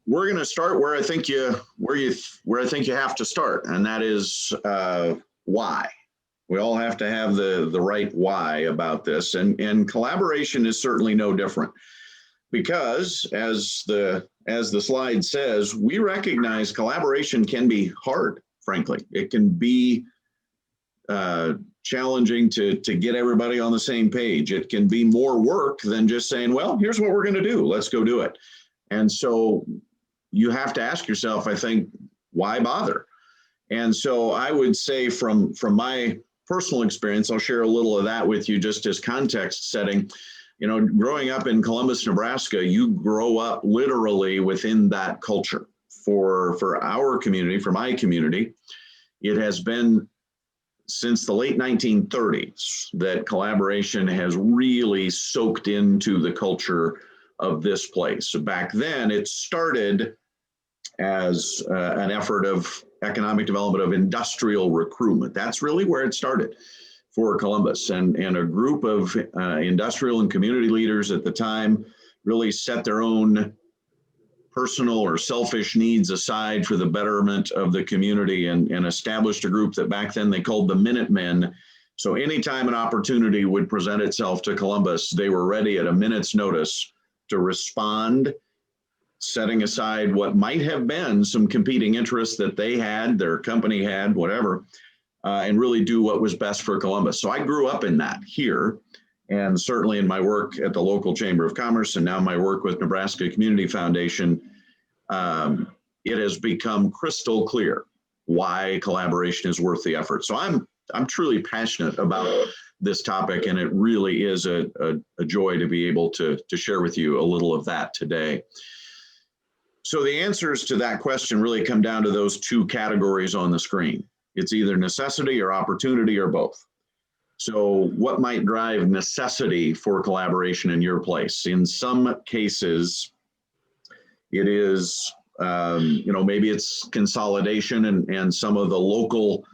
we're going to start where I think you have to start, and that is why. We all have to have the right why about this, and collaboration is certainly no different, because as the slide says, we recognize collaboration can be hard. Frankly, it can be challenging to get everybody on the same page. It can be more work than just saying, well, here's what we're going to do. Let's go do it. And so you have to ask yourself, I think, why bother? And so I would say from my personal experience, I'll share a little of that with you just as context setting. You know, growing up in Columbus, Nebraska, you grow up literally within that culture. For our community, for my community, it has been since the late 1930s that collaboration has really soaked into the culture of this place. So back then, it started as an effort of economic development, of industrial recruitment. That's really where it started for Columbus. And a group of industrial and community leaders at the time really set their own personal or selfish needs aside for the betterment of the community, and established a group that back then they called the Minutemen. So anytime an opportunity would present itself to Columbus, they were ready at a minute's notice to respond, setting aside what might have been some competing interests that they had, their company had, whatever, and really do what was best for Columbus. So I grew up in that here, and certainly in my work at the local Chamber of Commerce, and now my work with Nebraska Community Foundation, it has become crystal clear why collaboration is worth the effort. So I'm truly passionate about this topic, and it really is a joy to be able to share with you a little of that today. So the answers to that question really come down to those two categories on the screen. It's either necessity or opportunity, or both. So what might drive necessity for collaboration in your place? In some cases, it is, maybe it's consolidation, and some of the local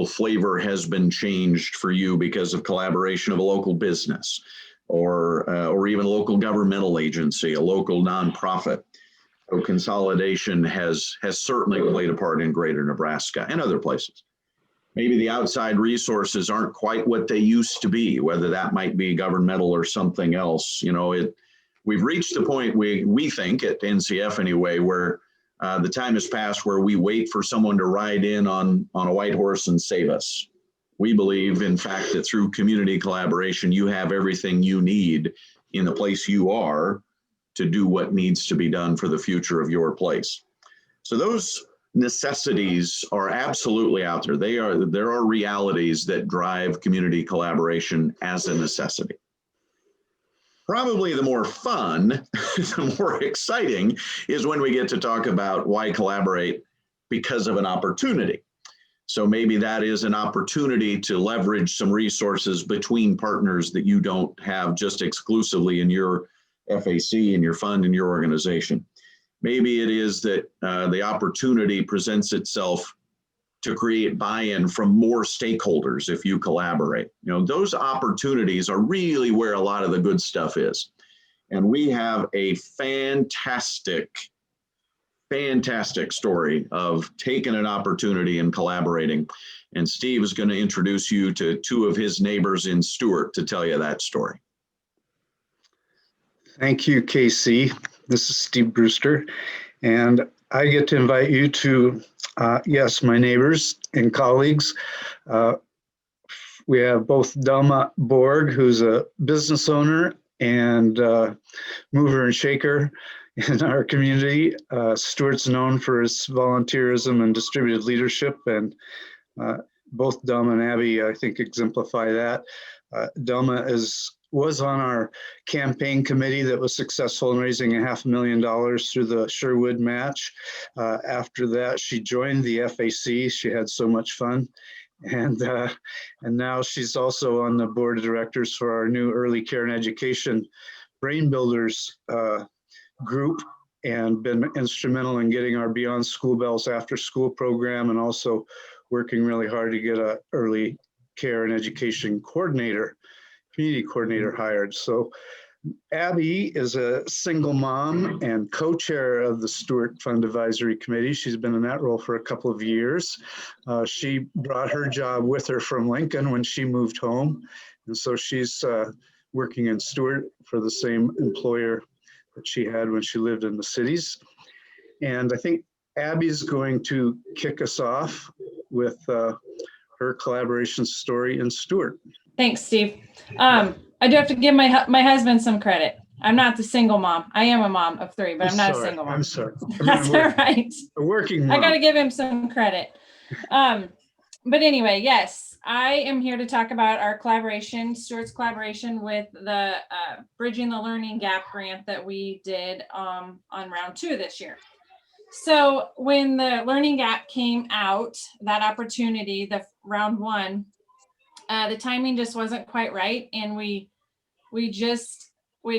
flavor has been changed for you because of collaboration of a local business, or even a local governmental agency, a local nonprofit. So consolidation has certainly played a part in Greater Nebraska and other places. Maybe the outside resources aren't quite what they used to be, whether that might be governmental or something else. We've reached the point we think at NCF anyway, where the time has passed where we wait for someone to ride in on a white horse and save us. We believe, in fact, that through community collaboration, you have everything you need in the place you are to do what needs to be done for the future of your place. So those necessities are absolutely out there. There are realities that drive community collaboration as a necessity. Probably the more fun, the more exciting is when we get to talk about why collaborate because of an opportunity. So maybe that is an opportunity to leverage some resources between partners that you don't have just exclusively in your FAC, in your fund, in your organization. Maybe it is that the opportunity presents itself to create buy-in from more stakeholders if you collaborate. Those opportunities are really where a lot of the good stuff is. And we have a fantastic story of taking an opportunity and collaborating. And Steve is going to introduce you to two of his neighbors in Stuart to tell you that story. Thank you, Casey. This is Steve Brewster, and I get to invite you to, yes, my neighbors and colleagues. We have both Delma Borg, who's a business owner and mover and shaker in our community. Stuart's known for his volunteerism and distributed leadership, and both Delma and Abby, I think, exemplify that. Delma was on our campaign committee that was successful in raising $500,000 through the Sherwood match. After that, she joined the FAC. She had so much fun. And now she's also on the board of directors for our new early care and education Brain Builders group, and been instrumental in getting our Beyond School Bells after school program, and also working really hard to get a early care and education coordinator, community coordinator hired. So Abby is a single mom and co-chair of the Stewart Fund Advisory Committee. She's been in that role for a couple of years. She brought her job with her from Lincoln when she moved home. And so she's working in Stewart for the same employer that she had when she lived in the cities. And I think Abby's going to kick us off with her collaboration story in Stewart. Thanks, Steve. I do have to give my husband some credit. I'm not the single mom. I am a mom of 3, but I'm not a single mom. I'm sorry. That's all right. A working mom. I got to give him some credit. But anyway, yes, I am here to talk about our collaboration, Stewart's collaboration with the Bridging the Learning Gap grant that we did on round 2 this year. So when the Learning Gap came out, that opportunity, the round 1, the timing just wasn't quite right. And we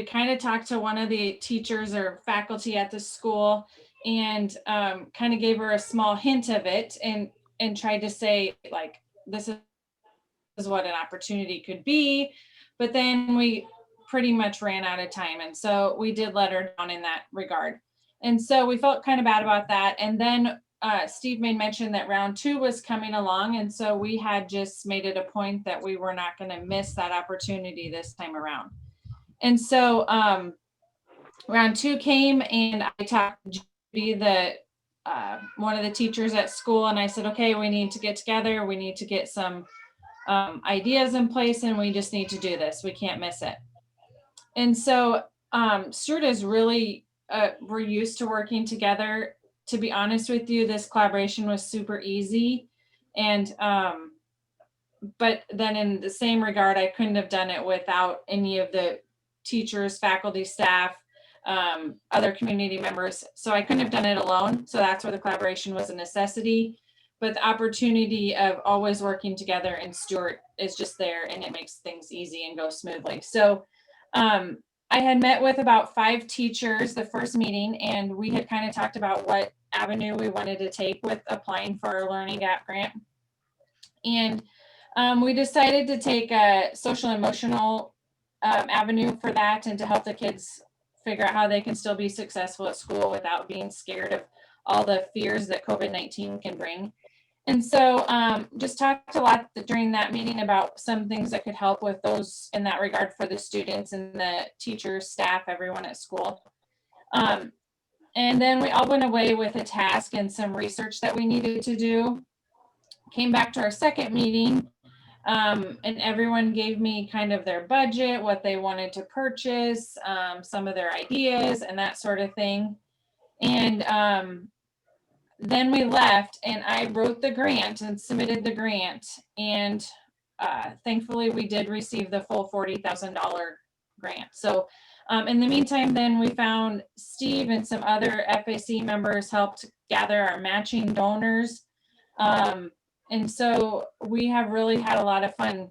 kind of talked to one of the teachers or faculty at the school and kind of gave her a small hint of it and tried to say, like, this is what an opportunity could be. But then we pretty much ran out of time. And so we did let her down in that regard. And so we felt kind of bad about that. And then Steve made mention that round 2 was coming along. And so we had just made it a point that we were not going to miss that opportunity this time around. And so round 2 came and I talked to Judy, one of the teachers at school, and I said, okay, we need to get together. We need to get some ideas in place and we just need to do this. We can't miss it. And so Stewart is really, we're used to working together. To be honest with you, this collaboration was super easy. And, but then in the same regard, I couldn't have done it without any of the teachers, faculty, staff, other community members. So I couldn't have done it alone. So that's where the collaboration was a necessity. But the opportunity of always working together in Stewart is just there and it makes things easy and go smoothly. So I had met with about 5 teachers the first meeting, and we had kind of talked about what avenue we wanted to take with applying for our Learning Gap grant. And we decided to take a social emotional avenue for that and to help the kids figure out how they can still be successful at school without being scared of all the fears that COVID-19 can bring. And so just talked a lot during that meeting about some things that could help with those in that regard for the students and the teachers, staff, everyone at school. And then we all went away with a task and some research that we needed to do. Came back to our second meeting and everyone gave me kind of their budget, what they wanted to purchase, some of their ideas and that sort of thing. And then we left and I wrote the grant and submitted the grant. And thankfully we did receive the full $40,000 grant. So in the meantime, then we found Steve and some other FAC members helped gather our matching donors. And so we have really had a lot of fun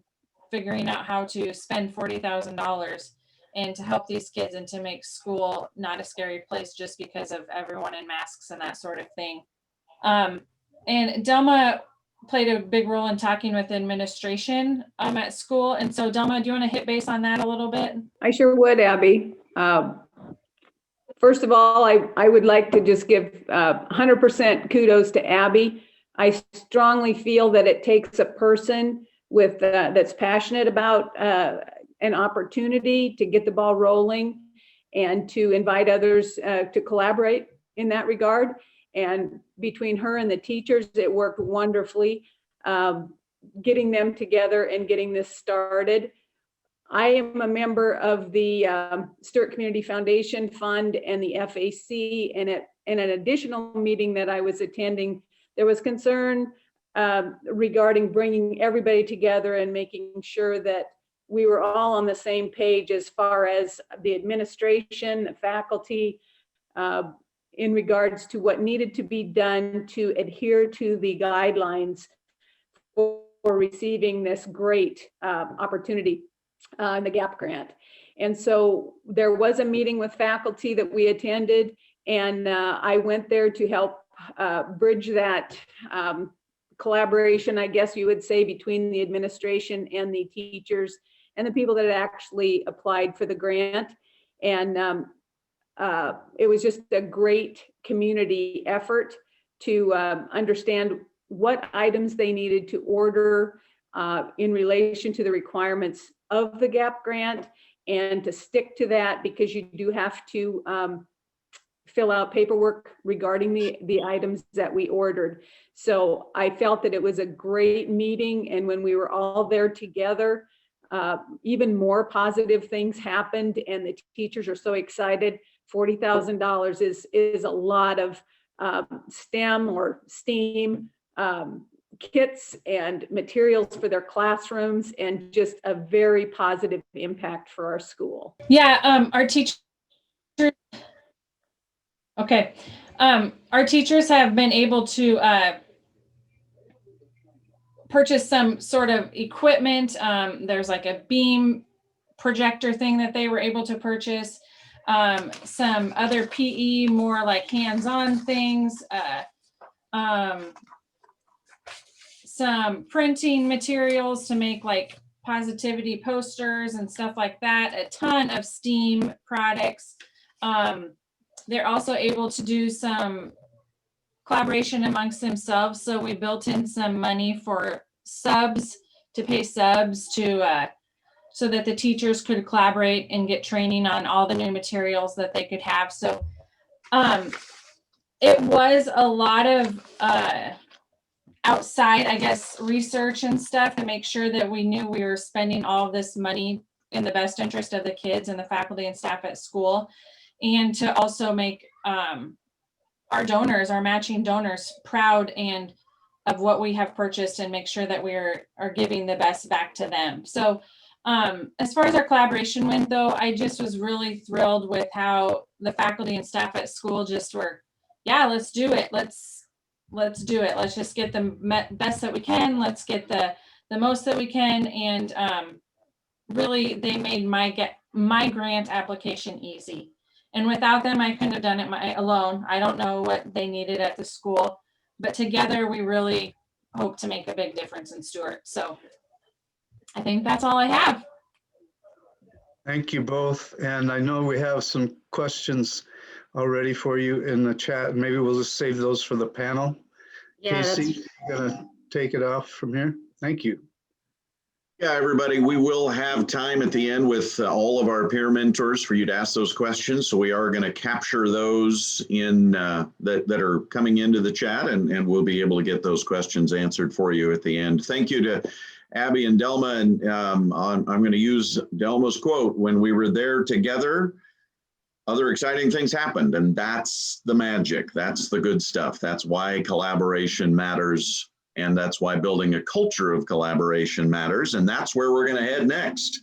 figuring out how to spend $40,000 and to help these kids and to make school not a scary place just because of everyone in masks and that sort of thing. And Delma played a big role in talking with administration at school. And so Delma, do you want to hit base on that a little bit? I sure would, Abby. First of all, I would like to just give 100% kudos to Abby. I strongly feel that it takes a person with that's passionate about an opportunity to get the ball rolling and to invite others to collaborate in that regard. And between her and the teachers, it worked wonderfully, getting them together and getting this started. I am a member of the Stewart Community Foundation Fund and the FAC, and in an additional meeting that I was attending, there was concern regarding bringing everybody together and making sure that we were all on the same page as far as the administration, the faculty, in regards to what needed to be done to adhere to the guidelines for receiving this great opportunity in the GAP grant. And so there was a meeting with faculty that we attended, and I went there to help bridge that collaboration, I guess you would say, between the administration and the teachers and the people that had actually applied for the grant. And it was just a great community effort to understand what items they needed to order in relation to the requirements of the GAP grant, and to stick to that, because you do have to fill out paperwork regarding the items that we ordered. So I felt that it was a great meeting, and when we were all there together, even more positive things happened, and the teachers are so excited. $40,000 is a lot of STEM or STEAM kits and materials for their classrooms, and just a very positive impact for our school. Yeah, our teachers. Okay, our teachers have been able to purchase some sort of equipment. There's like a beam projector thing that they were able to purchase. Some other PE, more like hands-on things. Some printing materials to make like positivity posters and stuff like that. A ton of STEAM products. They're also able to do some collaboration amongst themselves. So we built in some money for subs, to pay subs to so that the teachers could collaborate and get training on all the new materials that they could have. So it was a lot of outside, I guess, research and stuff to make sure that we knew we were spending all of this money in the best interest of the kids and the faculty and staff at school, and to also make our donors, our matching donors, proud and of what we have purchased, and make sure that we are giving the best back to them. So as far as our collaboration went, though, I just was really thrilled with how the faculty and staff at school just were, yeah, let's do it. Let's do it. Let's just get the best that we can. Let's get the most that we can. And really, they made my grant application easy. And without them, I couldn't have done it alone. I don't know what they needed at the school, but together we really hope to make a big difference in Stuart. So I think that's all I have. Thank you both. And I know we have some questions already for you in the chat. Maybe we'll just save those for the panel. Yeah, Casey, you're gonna take it off from here. Thank you. Yeah, everybody, we will have time at the end with all of our peer mentors for you to ask those questions. So we are going to capture those in that are coming into the chat, and we'll be able to get those questions answered for you at the end. Thank you to Abby and Delma. And I'm going to use Delma's quote: when we were there together, other exciting things happened. And that's the magic. That's the good stuff. That's why collaboration matters. And that's why building a culture of collaboration matters. And that's where we're going to head next.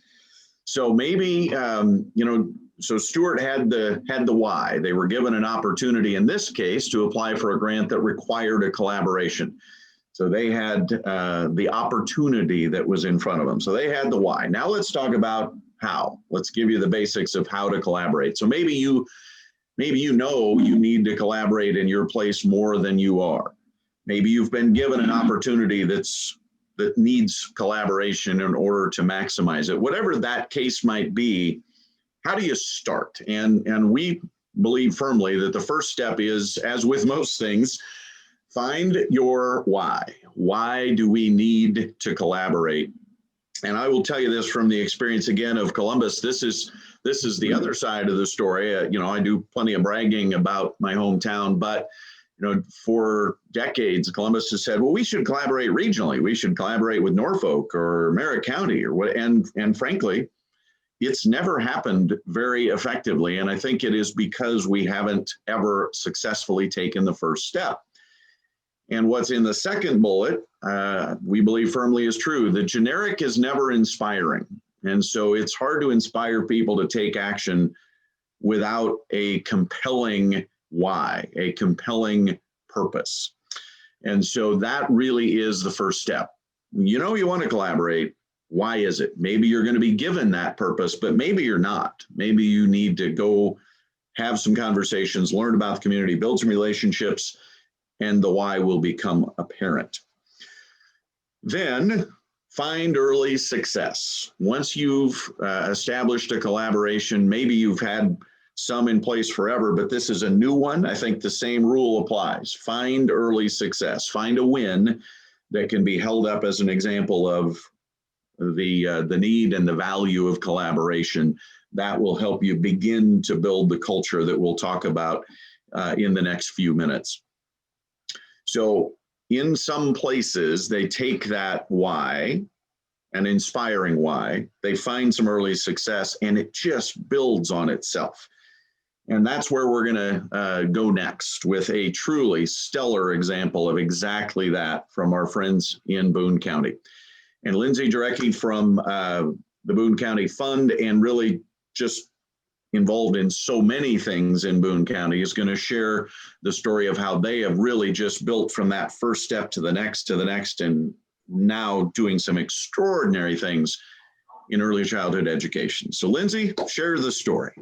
So maybe, so Stuart had the why. They were given an opportunity in this case to apply for a grant that required a collaboration. So they had the opportunity that was in front of them. So they had the why. Now let's talk about how. Let's give you the basics of how to collaborate. So maybe you know you need to collaborate in your place more than you are. Maybe you've been given an opportunity that needs collaboration in order to maximize it. Whatever that case might be, how do you start? And we believe firmly that the first step is, as with most things, find your why. Why do we need to collaborate? And I will tell you this from the experience again of Columbus. This is the other side of the story. I do plenty of bragging about my hometown, but for decades, Columbus has said, well, we should collaborate regionally. We should collaborate with Norfolk or Merritt County or what. And frankly, it's never happened very effectively. And I think it is because we haven't ever successfully taken the first step. And what's in the second bullet, we believe firmly is true. The generic is never inspiring. And so it's hard to inspire people to take action without a compelling why, a compelling purpose. And so that really is the first step. You want to collaborate. Why is it? Maybe you're going to be given that purpose, but maybe you're not. Maybe you need to go have some conversations, learn about the community, build some relationships, and the why will become apparent. Then find early success. Once you've established a collaboration, maybe you've had some in place forever, but this is a new one. I think the same rule applies. Find early success. Find a win that can be held up as an example of the need and the value of collaboration. That will help you begin to build the culture that we'll talk about in the next few minutes. So in some places, they take that why, an inspiring why, they find some early success, and it just builds on itself. And that's where we're going to go next with a truly stellar example of exactly that from our friends in Boone County. And Lindsay Jarecki from the Boone County Fund, and really just involved in so many things in Boone County, is going to share the story of how they have really just built from that first step to the next, and now doing some extraordinary things in early childhood education. So Lindsay, share the story.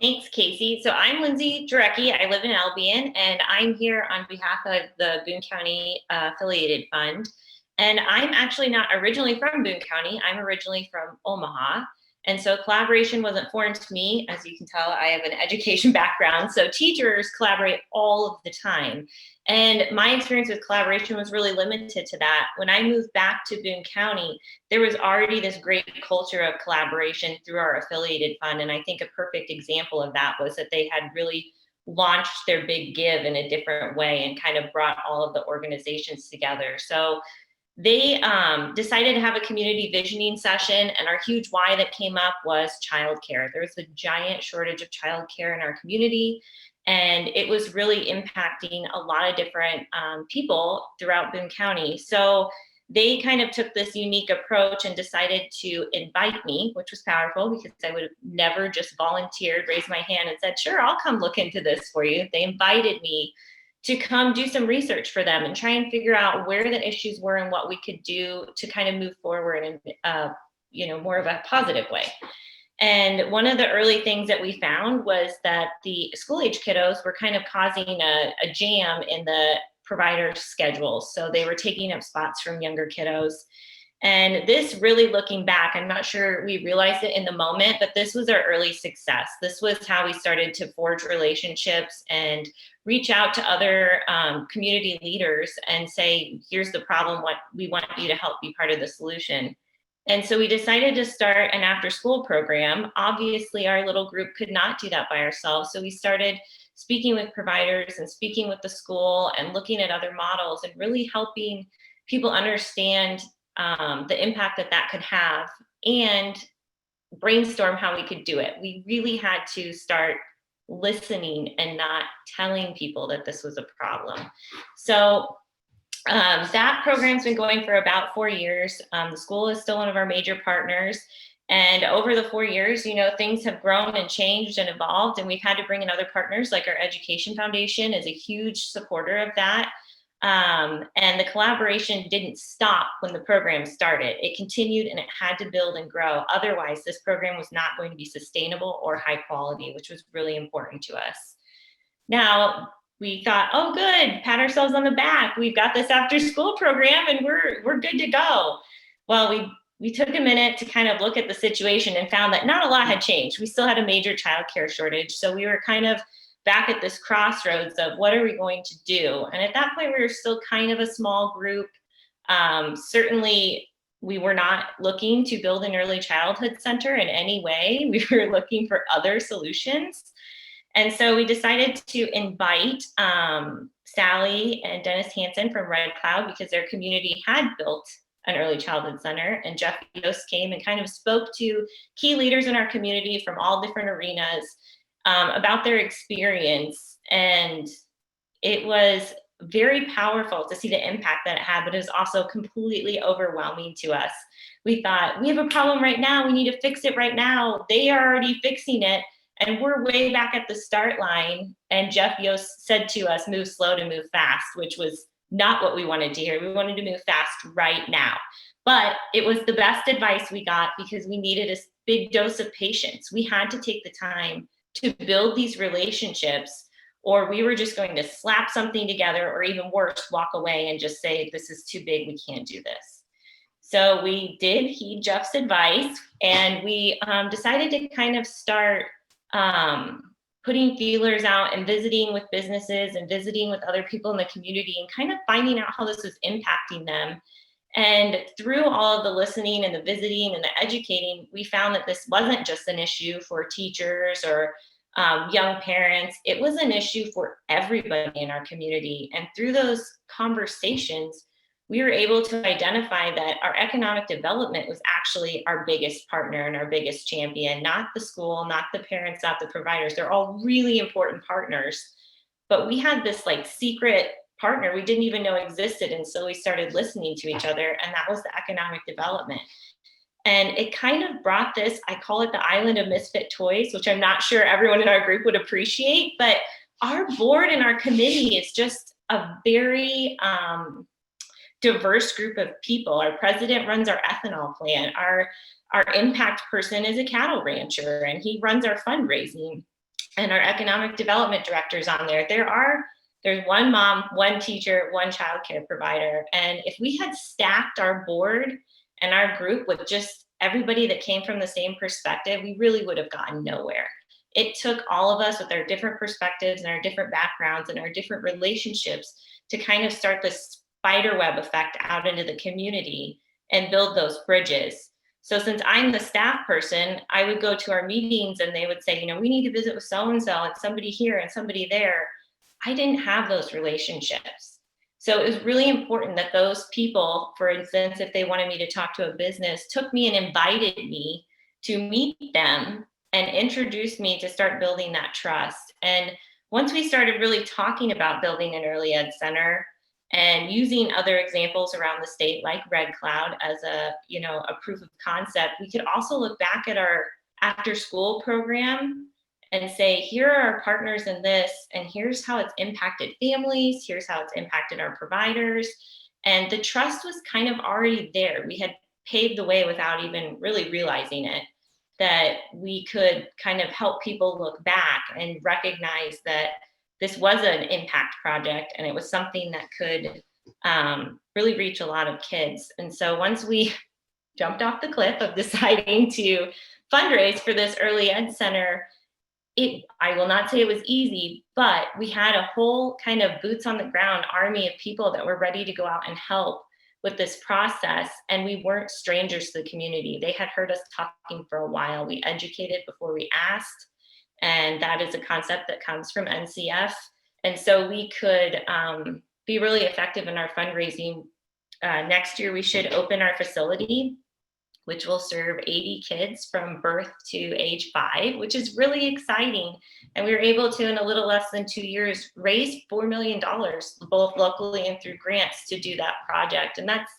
Thanks, Casey. So I'm Lindsay Jarecki. I live in Albion, and I'm here on behalf of the Boone County Affiliated Fund. And I'm actually not originally from Boone County. I'm originally from Omaha. And so collaboration wasn't foreign to me. As you can tell, I have an education background. So teachers collaborate all of the time. And my experience with collaboration was really limited to that. When I moved back to Boone County, there was already this great culture of collaboration through our affiliated fund. And I think a perfect example of that was that they had really launched their Big Give in a different way and kind of brought all of the organizations together. So they decided to have a community visioning session, and our huge why that came up was childcare. There was a giant shortage of childcare in our community, and it was really impacting a lot of different people throughout Boone County. So they kind of took this unique approach and decided to invite me, which was powerful because I would have never just volunteered, raised my hand and said, sure, I'll come look into this for you. They invited me to come do some research for them and try and figure out where the issues were and what we could do to kind of move forward in more of a positive way. And one of the early things that we found was that the school age kiddos were kind of causing a jam in the provider schedules. So they were taking up spots from younger kiddos. And this really, looking back, I'm not sure we realized it in the moment, but this was our early success. This was how we started to forge relationships and reach out to other community leaders and say, here's the problem, what we want you to help be part of the solution. And so we decided to start an after-school program. Obviously, our little group could not do that by ourselves. So we started speaking with providers and speaking with the school and looking at other models and really helping people understand the impact that could have and brainstorm how we could do it. We really had to start listening and not telling people that this was a problem. So that program's been going for about 4 years. The school is still one of our major partners. And over the 4 years, things have grown and changed and evolved, and we've had to bring in other partners, like our Education Foundation is a huge supporter of that. And the collaboration didn't stop when the program started. It continued and it had to build and grow. Otherwise, this program was not going to be sustainable or high quality, which was really important to us. Now, we thought, oh, good, pat ourselves on the back. We've got this after school program and we're good to go. Well, we took a minute to kind of look at the situation and found that not a lot had changed. We still had a major childcare shortage. So we were kind of back at this crossroads of what are we going to do? And at that point, we were still kind of a small group. Certainly, we were not looking to build an early childhood center in any way. We were looking for other solutions. And so we decided to invite Sally and Dennis Hansen from Red Cloud because their community had built an early childhood center. And Jeff Yost came and kind of spoke to key leaders in our community from all different arenas about their experience. And it was very powerful to see the impact that it had, but it was also completely overwhelming to us. We thought, we have a problem right now. We need to fix it right now. They are already fixing it. And we're way back at the start line. And Jeff Yost said to us, move slow to move fast, which was not what we wanted to hear. We wanted to move fast right now. But it was the best advice we got because we needed a big dose of patience. We had to take the time to build these relationships, or we were just going to slap something together, or even worse, walk away and just say, this is too big, we can't do this. So we did heed Jeff's advice, and we decided to kind of start putting feelers out and visiting with businesses and visiting with other people in the community and kind of finding out how this was impacting them. And through all of the listening and the visiting and the educating, we found that this wasn't just an issue for teachers or young parents. It was an issue for everybody in our community. And through those conversations, we were able to identify that our economic development was actually our biggest partner and our biggest champion, not the school, not the parents, not the providers. They're all really important partners. But we had this like secret partner we didn't even know existed until we started listening to each other, and that was the economic development. And it kind of brought this, I call it the island of misfit toys, which I'm not sure everyone in our group would appreciate, but our board and our committee is just a very diverse group of people. Our president runs our ethanol plant. Our impact person is a cattle rancher, and he runs our fundraising. And our economic development director's on there. There's one mom, one teacher, one childcare provider. And if we had stacked our board and our group with just everybody that came from the same perspective, we really would have gotten nowhere. It took all of us with our different perspectives and our different backgrounds and our different relationships to kind of start this spider web effect out into the community and build those bridges. So since I'm the staff person, I would go to our meetings and they would say, you know, we need to visit with so-and-so and somebody here and somebody there. I didn't have those relationships. So it was really important that those people, for instance, if they wanted me to talk to a business, took me and invited me to meet them and introduced me to start building that trust. And once we started really talking about building an early ed center and using other examples around the state like Red Cloud as a proof of concept, we could also look back at our after school program and say, here are our partners in this, and here's how it's impacted families, here's how it's impacted our providers. And the trust was kind of already there. We had paved the way without even really realizing it, that we could kind of help people look back and recognize that this was an impact project and it was something that could really reach a lot of kids. And so once we jumped off the cliff of deciding to fundraise for this early ed center, I will not say it was easy, but we had a whole kind of boots on the ground army of people that were ready to go out and help with this process. And we weren't strangers to the community. They had heard us talking for a while. We educated before we asked. And that is a concept that comes from NCF. And so we could be really effective in our fundraising. Next year, we should open our facility, which will serve 80 kids from birth to age 5, which is really exciting. And we were able to, in a little less than 2 years, raise $4 million, both locally and through grants, to do that project. And that's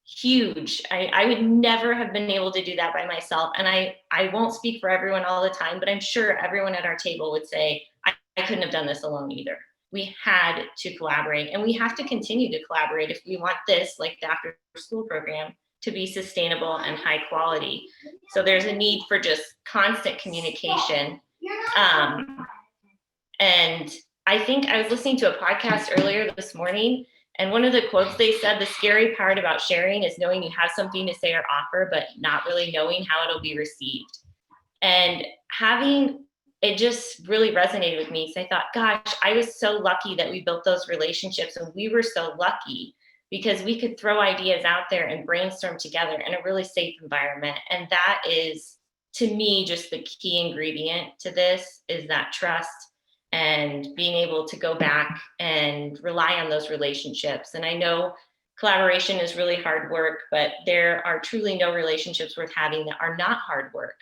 huge. I would never have been able to do that by myself. And I won't speak for everyone all the time, but I'm sure everyone at our table would say, I couldn't have done this alone either. We had to collaborate, and we have to continue to collaborate if we want this, like the after school program, to be sustainable and high quality. So there's a need for just constant communication. And I think I was listening to a podcast earlier this morning, and one of the quotes they said, the scary part about sharing is knowing you have something to say or offer, but not really knowing how it'll be received. And it just really resonated with me. So I thought, gosh, I was so lucky that we built those relationships, and we were so lucky because we could throw ideas out there and brainstorm together in a really safe environment. And that is, to me, just the key ingredient to this, is that trust and being able to go back and rely on those relationships. And I know collaboration is really hard work, but there are truly no relationships worth having that are not hard work.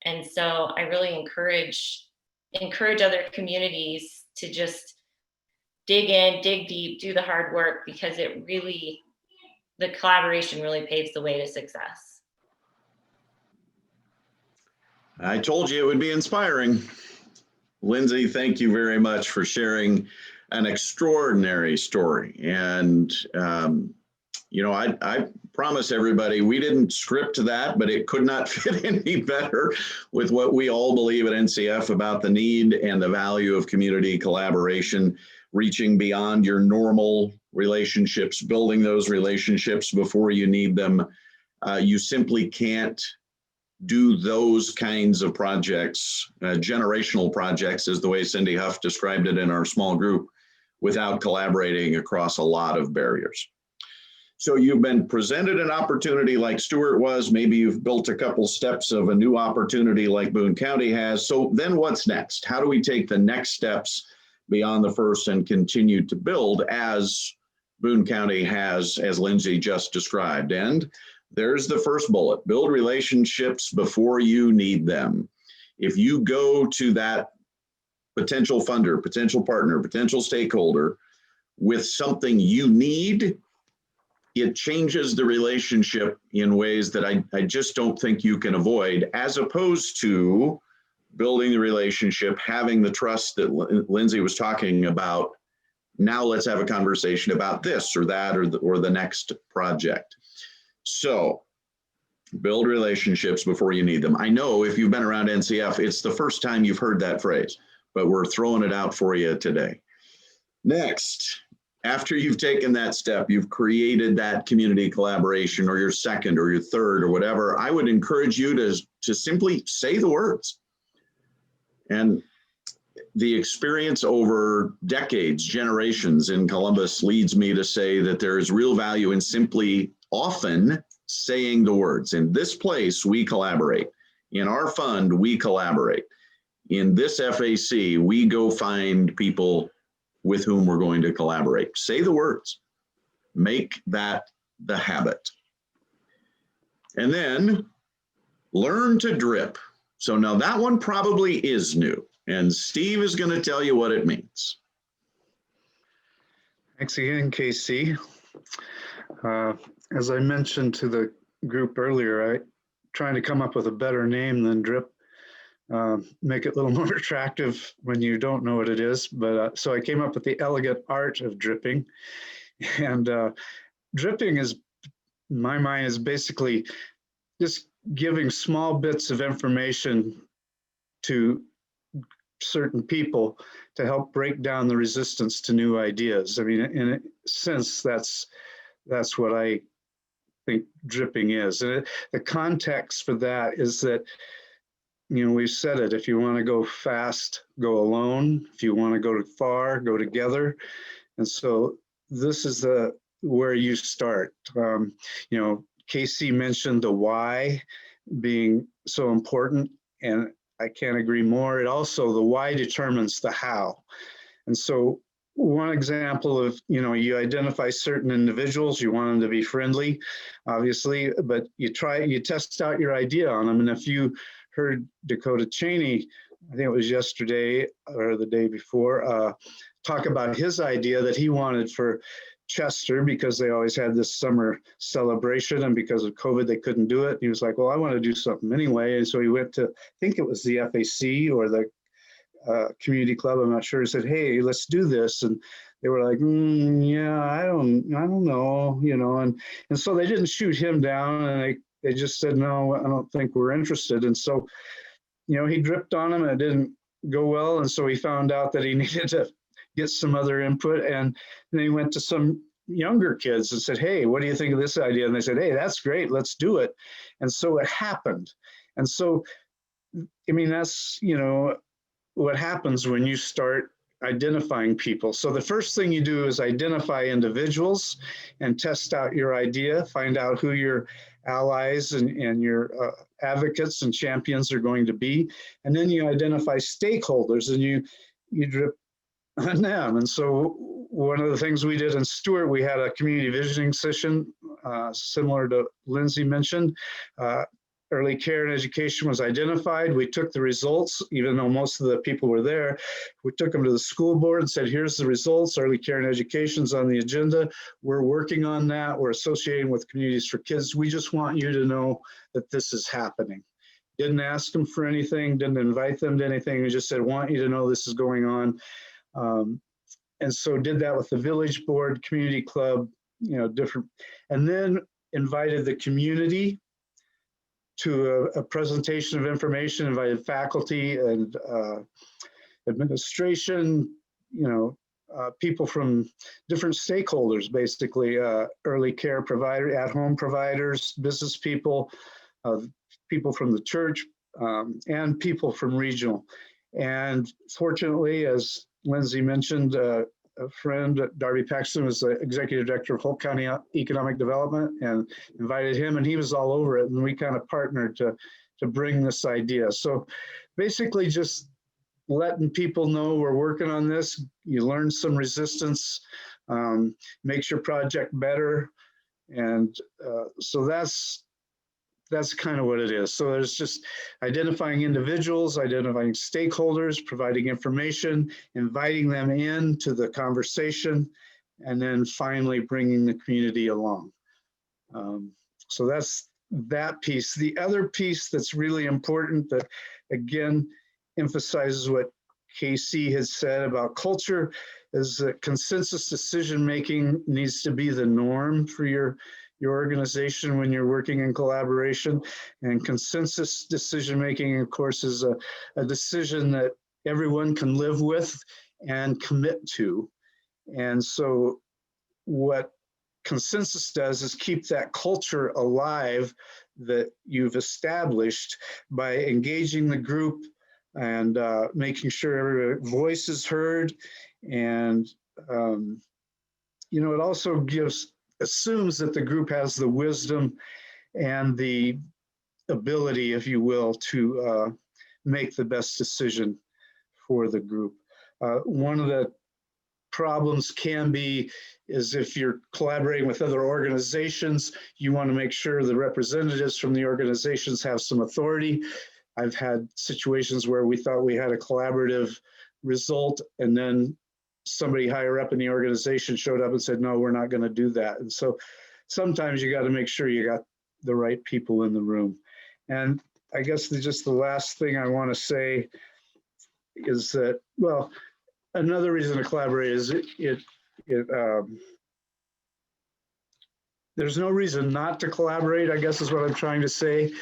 And so I really encourage other communities to just dig in, dig deep, do the hard work, because the collaboration really paves the way to success. I told you it would be inspiring. Lindsay, thank you very much for sharing an extraordinary story. And, I promise everybody, we didn't script that, but it could not fit any better with what we all believe at NCF about the need and the value of community collaboration, reaching beyond your normal relationships, building those relationships before you need them, You simply can't do those kinds of projects, generational projects, is the way Cindy Huff described it in our small group, without collaborating across a lot of barriers. So you've been presented an opportunity like Stuart was, maybe you've built a couple steps of a new opportunity like Boone County has. So then what's next? How do we take the next steps beyond the first and continue to build as Boone County has, as Lindsay just described? And there's the first bullet: build relationships before you need them. If you go to that potential funder, potential partner, potential stakeholder with something you need, it changes the relationship in ways that I just don't think you can avoid, as opposed to building the relationship, having the trust that Lindsay was talking about. Now let's have a conversation about this or that or the next project. So build relationships before you need them. I know if you've been around NCF, it's the first time you've heard that phrase, but we're throwing it out for you today. Next, after you've taken that step, you've created that community collaboration, or your second or your third or whatever, I would encourage you to simply say the words. And the experience over decades, generations in Columbus leads me to say that there is real value in simply often saying the words. In this place, we collaborate. In our fund, we collaborate. In this FAC, we go find people with whom we're going to collaborate. Say the words. Make that the habit. And then learn to drip. So now that one probably is new, and Steve is going to tell you what it means. Thanks again, Casey. As I mentioned to the group earlier, trying to come up with a better name than drip, make it a little more attractive when you don't know what it is. But so I came up with the elegant art of dripping. And dripping is, in my mind, is basically just giving small bits of information to certain people to help break down the resistance to new ideas. I mean, in a sense, that's what I think dripping is. And the context for that is that, you know, we've said it, if you want to go fast, go alone. If you want to go far, go together. And so this is where you start. You know, Casey mentioned the why being so important, and I can't agree more. It also, the why determines the how. And so one example of, you know, you identify certain individuals, you want them to be friendly, obviously, but you test out your idea on them. And if you heard Dakota Cheney, I think it was yesterday or the day before, talk about his idea that he wanted for Chester, because they always had this summer celebration, and because of COVID they couldn't do it. He was like, well, I want to do something anyway. And so he went to, I think it was the FAC or the community club, I'm not sure. He said, hey, let's do this. And they were like, yeah, I don't know, you know, and so they didn't shoot him down, and they just said, no, I don't think we're interested. And so, you know, he dripped on him and it didn't go well. And so he found out that he needed to get some other input. And then he went to some younger kids and said, hey, what do you think of this idea? And they said, hey, that's great, let's do it. And so it happened. And so, I mean, that's, you know, what happens when you start identifying people. So the first thing you do is identify individuals and test out your idea, find out who your allies and your advocates and champions are going to be. And then you identify stakeholders and you drip on them. And so one of the things we did in Stuart, we had a community visioning session, similar to Lindsay mentioned. Early care and education was identified. We took the results, even though most of the people were there. We took them to the school board and said, here's the results. Early care and education's on the agenda. We're working on that. We're associating with Communities for Kids. We just want you to know that this is happening. Didn't ask them for anything, didn't invite them to anything. We just said, want you to know this is going on. And so did that with the village board, community club, you know, different, and then invited the community to a presentation of information, invited faculty and administration, you know, people from different stakeholders, basically early care provider, at-home providers, business people, people from the church, and people from regional. And fortunately, as Lindsay mentioned, a friend, Darby Paxton, was the executive director of Polk County Economic Development, and invited him, and he was all over it. And we kind of partnered to bring this idea. So basically just letting people know we're working on this. You learn some resistance, makes your project better. And so that's kind of what it is. So there's just identifying individuals, identifying stakeholders, providing information, inviting them into the conversation, and then finally bringing the community along. So that's that piece. The other piece that's really important that, again, emphasizes what Casey has said about culture is that consensus decision-making needs to be the norm for your organization when you're working in collaboration. And consensus decision-making, of course, is a decision that everyone can live with and commit to. And so what consensus does is keep that culture alive that you've established by engaging the group and making sure every voice is heard. And, it also assumes that the group has the wisdom and the ability, if you will, to make the best decision for the group. One of the problems can be is if you're collaborating with other organizations, you want to make sure the representatives from the organizations have some authority. I've had situations where we thought we had a collaborative result, and then somebody higher up in the organization showed up and said, no, we're not going to do that. And so sometimes you got to make sure you got the right people in the room. And I guess just the last thing I want to say is that, well, another reason to collaborate is there's no reason not to collaborate, I guess is what I'm trying to say,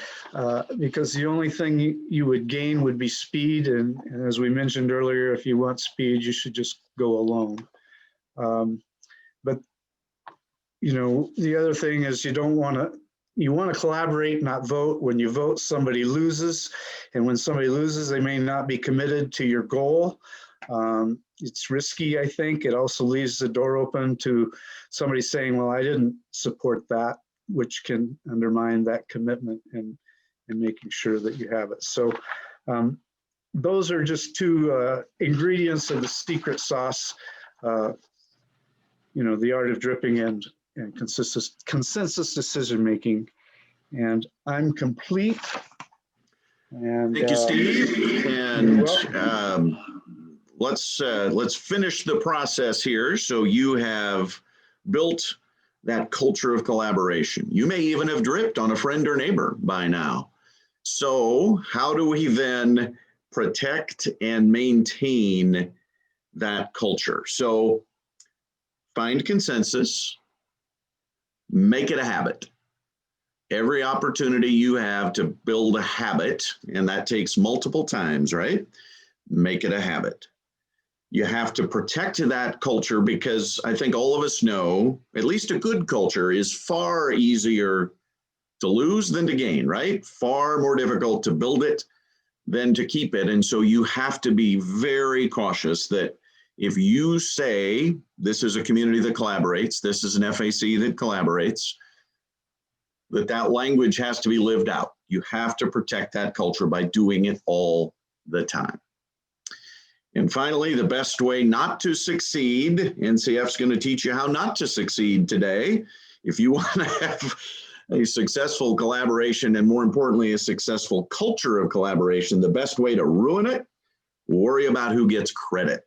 because the only thing you would gain would be speed. And as we mentioned earlier, if you want speed, you should just go alone. But, the other thing is you want to collaborate, not vote. When you vote, somebody loses. And when somebody loses, they may not be committed to your goal. It's risky, I think. It also leaves the door open to somebody saying, well, I didn't support that, which can undermine that commitment and making sure that you have it. So those are just two ingredients of the secret sauce, the art of dripping and consensus decision-making. And I'm complete. And thank you, Steve. And let's finish the process here. So you have built that culture of collaboration. You may even have dripped on a friend or neighbor by now. So how do we then protect and maintain that culture? So find consensus, make it a habit. Every opportunity you have to build a habit, and that takes multiple times, right? Make it a habit. You have to protect that culture because I think all of us know, at least a good culture is far easier to lose than to gain, right? Far more difficult to build it than to keep it. And so you have to be very cautious that if you say this is a community that collaborates, this is an FAC that collaborates, that language has to be lived out. You have to protect that culture by doing it all the time. And finally, the best way not to succeed, NCF's going to teach you how not to succeed today. If you want to have a successful collaboration and, more importantly, a successful culture of collaboration, the best way to ruin it, worry about who gets credit.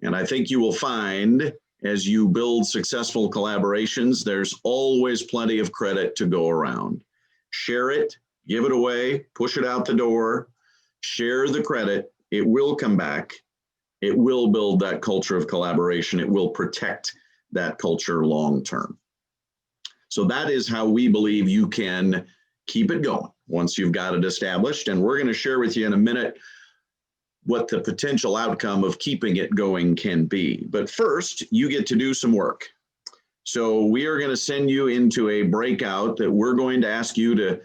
And I think you will find as you build successful collaborations, there's always plenty of credit to go around. Share it, give it away, push it out the door, share the credit. It will come back. It will build that culture of collaboration. It will protect that culture long term. So that is how we believe you can keep it going once you've got it established. And we're going to share with you in a minute what the potential outcome of keeping it going can be. But first, you get to do some work. So we are going to send you into a breakout that we're going to ask you to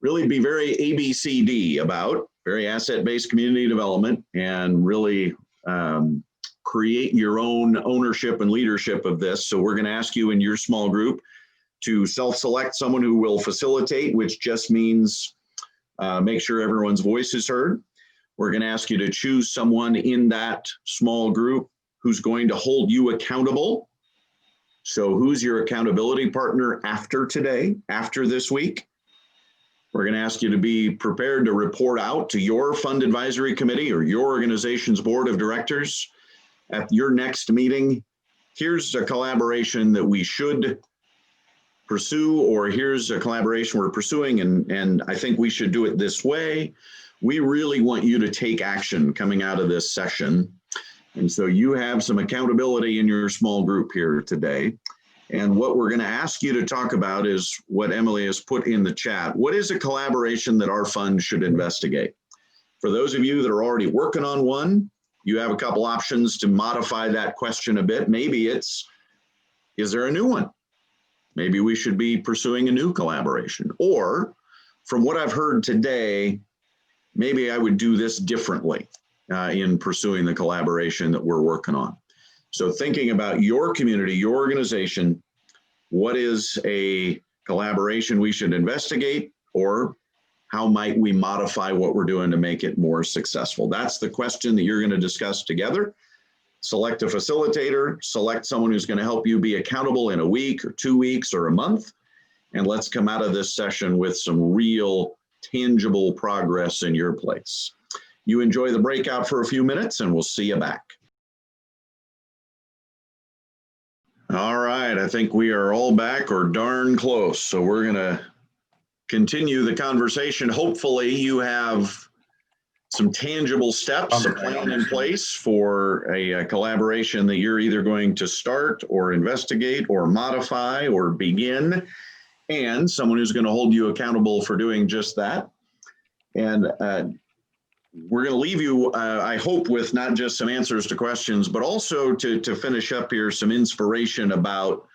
really be very ABCD about, very asset-based community development, and really create your own ownership and leadership of this. So we're going to ask you in your small group to self-select someone who will facilitate, which just means make sure everyone's voice is heard. We're going to ask you to choose someone in that small group who's going to hold you accountable. So who's your accountability partner after today, after this week? We're going to ask you to be prepared to report out to your fund advisory committee or your organization's board of directors at your next meeting. Here's a collaboration that we should pursue, or here's a collaboration we're pursuing, and I think we should do it this way. We really want you to take action coming out of this session. And so you have some accountability in your small group here today. And what we're going to ask you to talk about is what Emily has put in the chat. What is a collaboration that our fund should investigate? For those of you that are already working on one, you have a couple options to modify that question a bit. Maybe it's, is there a new one? Maybe we should be pursuing a new collaboration. Or from what I've heard today, maybe I would do this differently in pursuing the collaboration that we're working on. So thinking about your community, your organization, what is a collaboration we should investigate, or how might we modify what we're doing to make it more successful? That's the question that you're going to discuss together. Select a facilitator, select someone who's going to help you be accountable in a week or 2 weeks or a month. And let's come out of this session with some real tangible progress in your place. You enjoy the breakout for a few minutes and we'll see you back. All right, I think we are all back or darn close. So we're going to continue the conversation. Hopefully you have some tangible steps, a plan in place for a collaboration that you're either going to start or investigate or modify or begin, and someone who's going to hold you accountable for doing just that. And we're going to leave you, I hope, with not just some answers to questions, but also to finish up here, some inspiration about,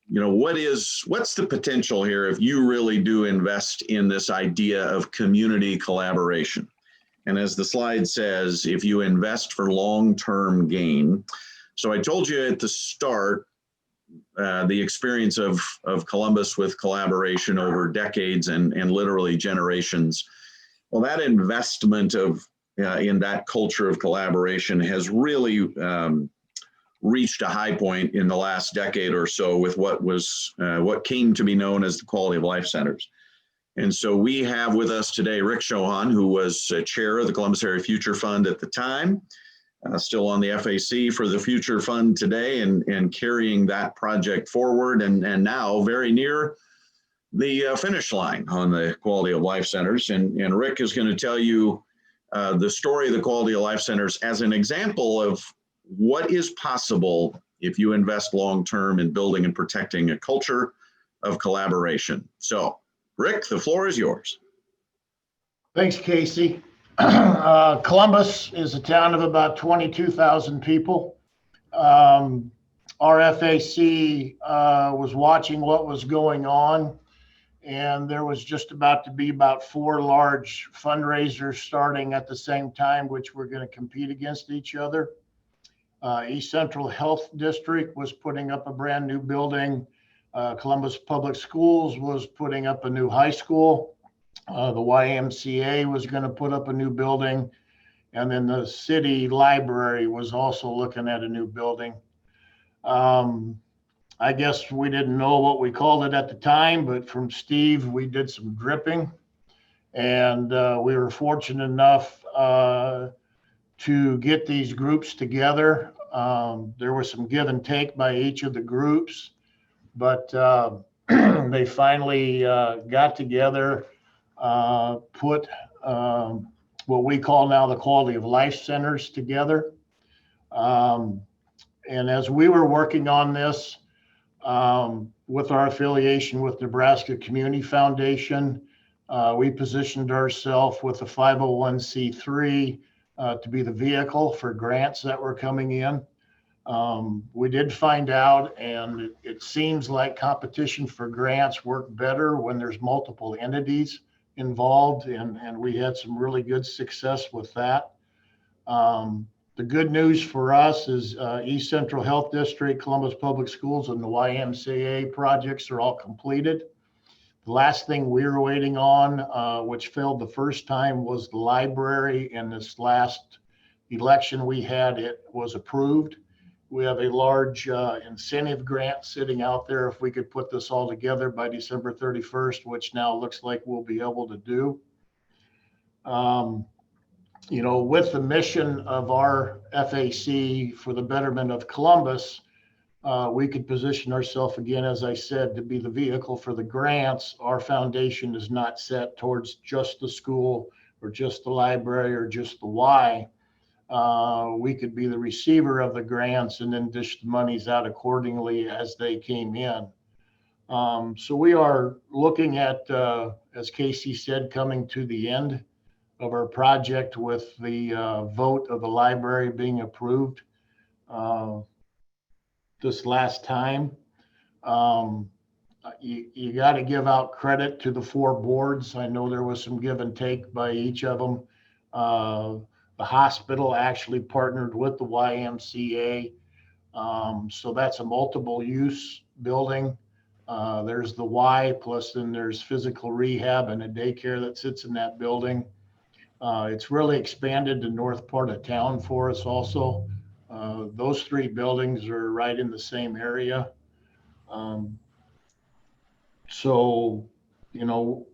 you know, what's the potential here if you really do invest in this idea of community collaboration. And as the slide says, if you invest for long-term gain. So I told you at the start, the experience of Columbus with collaboration over decades and literally generations. Well, that investment of in that culture of collaboration has really reached a high point in the last decade or so with what came to be known as the Quality of Life Centers. And so we have with us today Rick Chohan, who was chair of the Columbus Area Future Fund at the time, still on the FAC for the Future Fund today, and carrying that project forward, and now very near the finish line on the Quality of Life Centers. And Rick is going to tell you the story of the Quality of Life Centers as an example of what is possible if you invest long-term in building and protecting a culture of collaboration. So, Rick, the floor is yours. Thanks, Casey. Columbus is a town of about 22,000 people. Our FAC was watching what was going on, and there was just about to be about 4 large fundraisers starting at the same time, which were going to compete against each other. East Central Health District was putting up a brand new building. Columbus Public Schools was putting up a new high school. The YMCA was going to put up a new building. And then the city library was also looking at a new building. I guess we didn't know what we called it at the time, but from Steve, we did some dripping. And we were fortunate enough to get these groups together. There was some give and take by each of the groups, but they finally got together, put what we call now the Quality of Life Centers together. And as we were working on this, with our affiliation with Nebraska Community Foundation, we positioned ourselves with a 501c3 to be the vehicle for grants that were coming in. We did find out, and it seems like competition for grants work better when there's multiple entities involved, and we had some really good success with that. The good news for us is East Central Health District, Columbus Public Schools, and the YMCA projects are all completed. The last thing we were waiting on, which failed the first time, was the library. In this last election we had, it was approved. We have a large incentive grant sitting out there if we could put this all together by December 31st, which now looks like we'll be able to do. You know, with the mission of our FAC for the betterment of Columbus, we could position ourselves again, as I said, to be the vehicle for the grants. Our foundation is not set towards just the school or just the library or just the Y. We could be the receiver of the grants and then dish the monies out accordingly as they came in. So we are looking at, as Casey said, coming to the end of our project with the vote of the library being approved this last time. You got to give out credit to the 4 boards. I know there was some give and take by each of them. The hospital actually partnered with the YMCA. So that's a multiple use building. There's the Y, plus then there's physical rehab and a daycare that sits in that building. It's really expanded the north part of town for us also. Those 3 buildings are right in the same area. So, you know,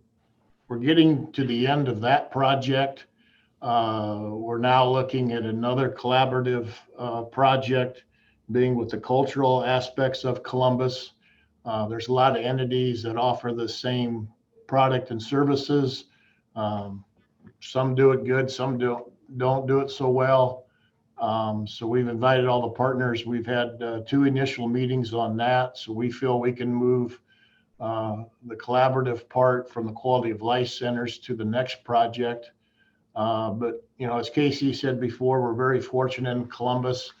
we're getting to the end of that project. We're now looking at another collaborative project, being with the cultural aspects of Columbus. There's a lot of entities that offer the same product and services. Some do it good, some don't do it so well. So we've invited all the partners. We've had 2 initial meetings on that. So we feel we can move the collaborative part from the quality of life centers to the next project. But, you know, as Casey said before, we're very fortunate in Columbus.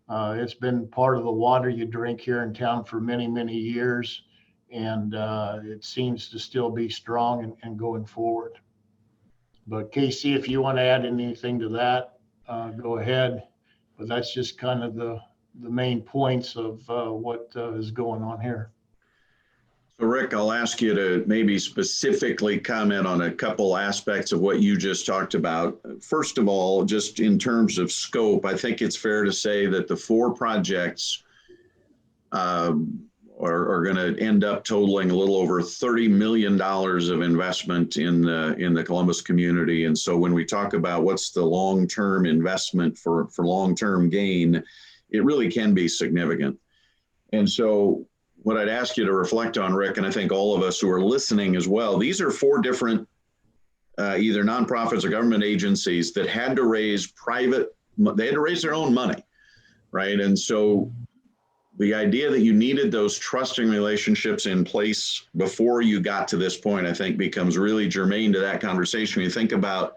It's been part of the water you drink here in town for many, many years. And it seems to still be strong and going forward. But Casey, if you want to add anything to that, go ahead. But that's just kind of the main points of what is going on here. So Rick, I'll ask you to maybe specifically comment on a couple aspects of what you just talked about. First of all, just in terms of scope, I think it's fair to say that the 4 projects are going to end up totaling a little over $30 million of investment in the Columbus community. And so when we talk about what's the long-term investment for long-term gain, it really can be significant. And so what I'd ask you to reflect on, Rick, and I think all of us who are listening as well, these are 4 different either nonprofits or government agencies that had to raise they had to raise their own money, right? And so the idea that you needed those trusting relationships in place before you got to this point, I think becomes really germane to that conversation. You think about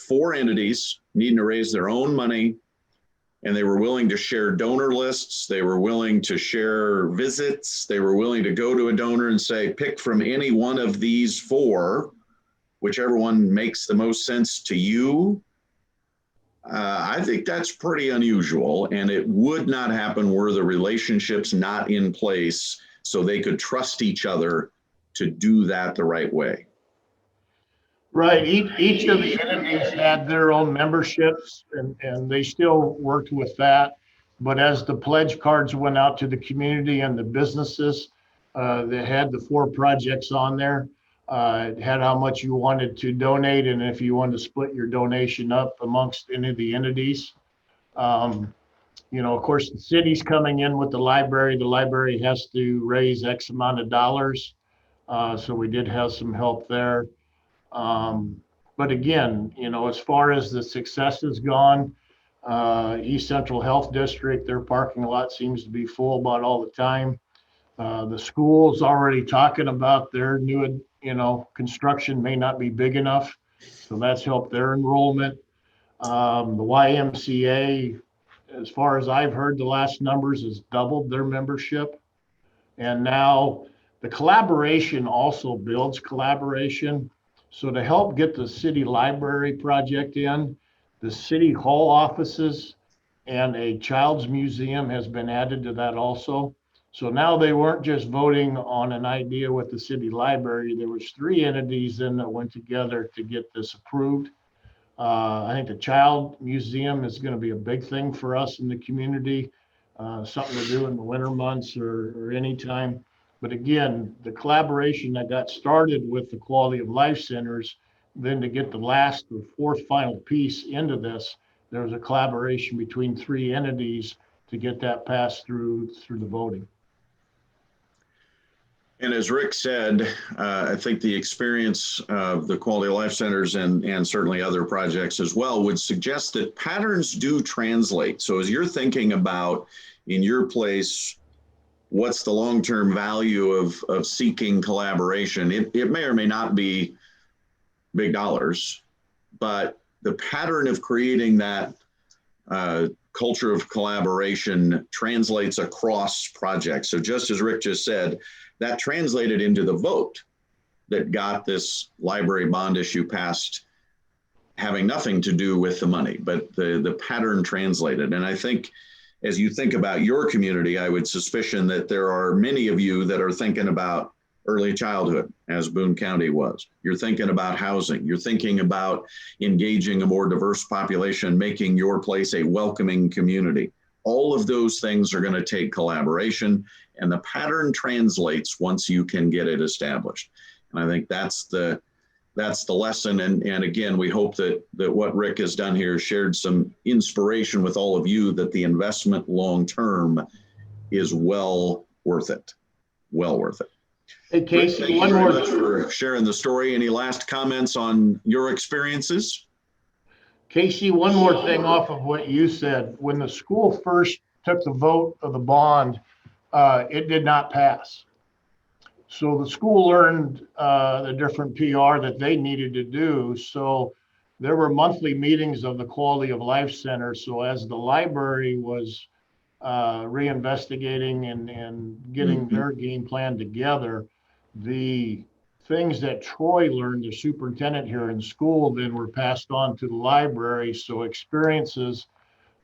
4 entities needing to raise their own money, and they were willing to share donor lists. They were willing to share visits. They were willing to go to a donor and say, pick from any one of these 4, whichever one makes the most sense to you. I think that's pretty unusual, and it would not happen were the relationships not in place so they could trust each other to do that the right way. Right. Each of the entities had their own memberships, and they still worked with that. But as the pledge cards went out to the community and the businesses, they had the 4 projects on there. It had how much you wanted to donate, and if you wanted to split your donation up amongst any of the entities. You know, of course, the city's coming in with the library has to raise X amount of dollars. So we did have some help there. But again, you know, as far as the success has gone, East Central Health District, their parking lot seems to be full about all the time. The school's already talking about their new, you know, construction may not be big enough. So that's helped their enrollment. The YMCA, as far as I've heard, the last numbers has doubled their membership. And now the collaboration also builds collaboration. So to help get the city library project in, the city hall offices and a child's museum has been added to that also. So now they weren't just voting on an idea with the city library. There was 3 entities then that went together to get this approved. I think the child museum is going to be a big thing for us in the community, something to do in the winter months or anytime. But again, the collaboration that got started with the quality of life centers, then to get the last or 4th final piece into this, there was a collaboration between 3 entities to get that passed through the voting. And as Rick said, I think the experience of the quality of life centers and certainly other projects as well would suggest that patterns do translate. So as you're thinking about in your place, what's the long-term value of seeking collaboration? It may or may not be big dollars, but the pattern of creating that culture of collaboration translates across projects. So just as Rick just said, that translated into the vote that got this library bond issue passed, having nothing to do with the money, but the pattern translated. And I think as you think about your community, I would suspicion that there are many of you that are thinking about early childhood, as Boone County was. You're thinking about housing. You're thinking about engaging a more diverse population, making your place a welcoming community. All of those things are going to take collaboration, and the pattern translates once you can get it established. And I think that's the lesson. And again, we hope that what Rick has done here shared some inspiration with all of you that the investment long-term is well worth it. Well worth it. Hey, Rick, Casey, thank you one very more. much for sharing the story. Any last comments on your experiences? Casey, one more thing off of what you said. When the school first took the vote of the bond, it did not pass. So the school learned the different PR that they needed to do. So there were monthly meetings of the Quality of Life Center. So as the library was reinvestigating and getting their game plan together, the things that Troy learned, the superintendent here in school, then were passed on to the library. So experiences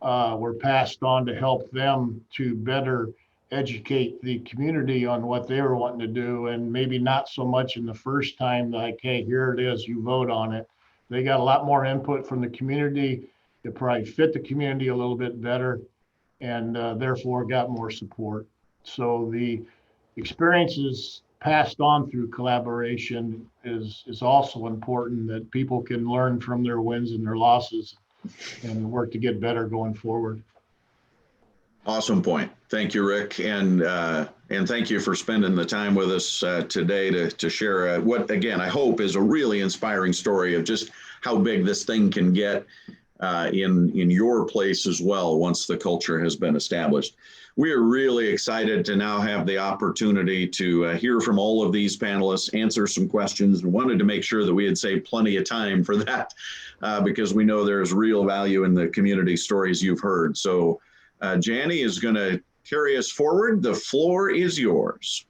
were passed on to help them to better educate the community on what they were wanting to do, and maybe not so much in the first time like, hey, here it is, you vote on it. They got a lot more input from the community. It probably fit the community a little bit better, and therefore got more support. So the experiences passed on through collaboration is also important, that people can learn from their wins and their losses and work to get better going forward. Awesome point. Thank you, Rick. And thank you for spending the time with us today to share what, again, I hope is a really inspiring story of just how big this thing can get in your place as well once the culture has been established. We are really excited to now have the opportunity to hear from all of these panelists, answer some questions, and wanted to make sure that we had saved plenty of time for that because we know there's real value in the community stories you've heard. So Janie is going to carry us forward. The floor is yours.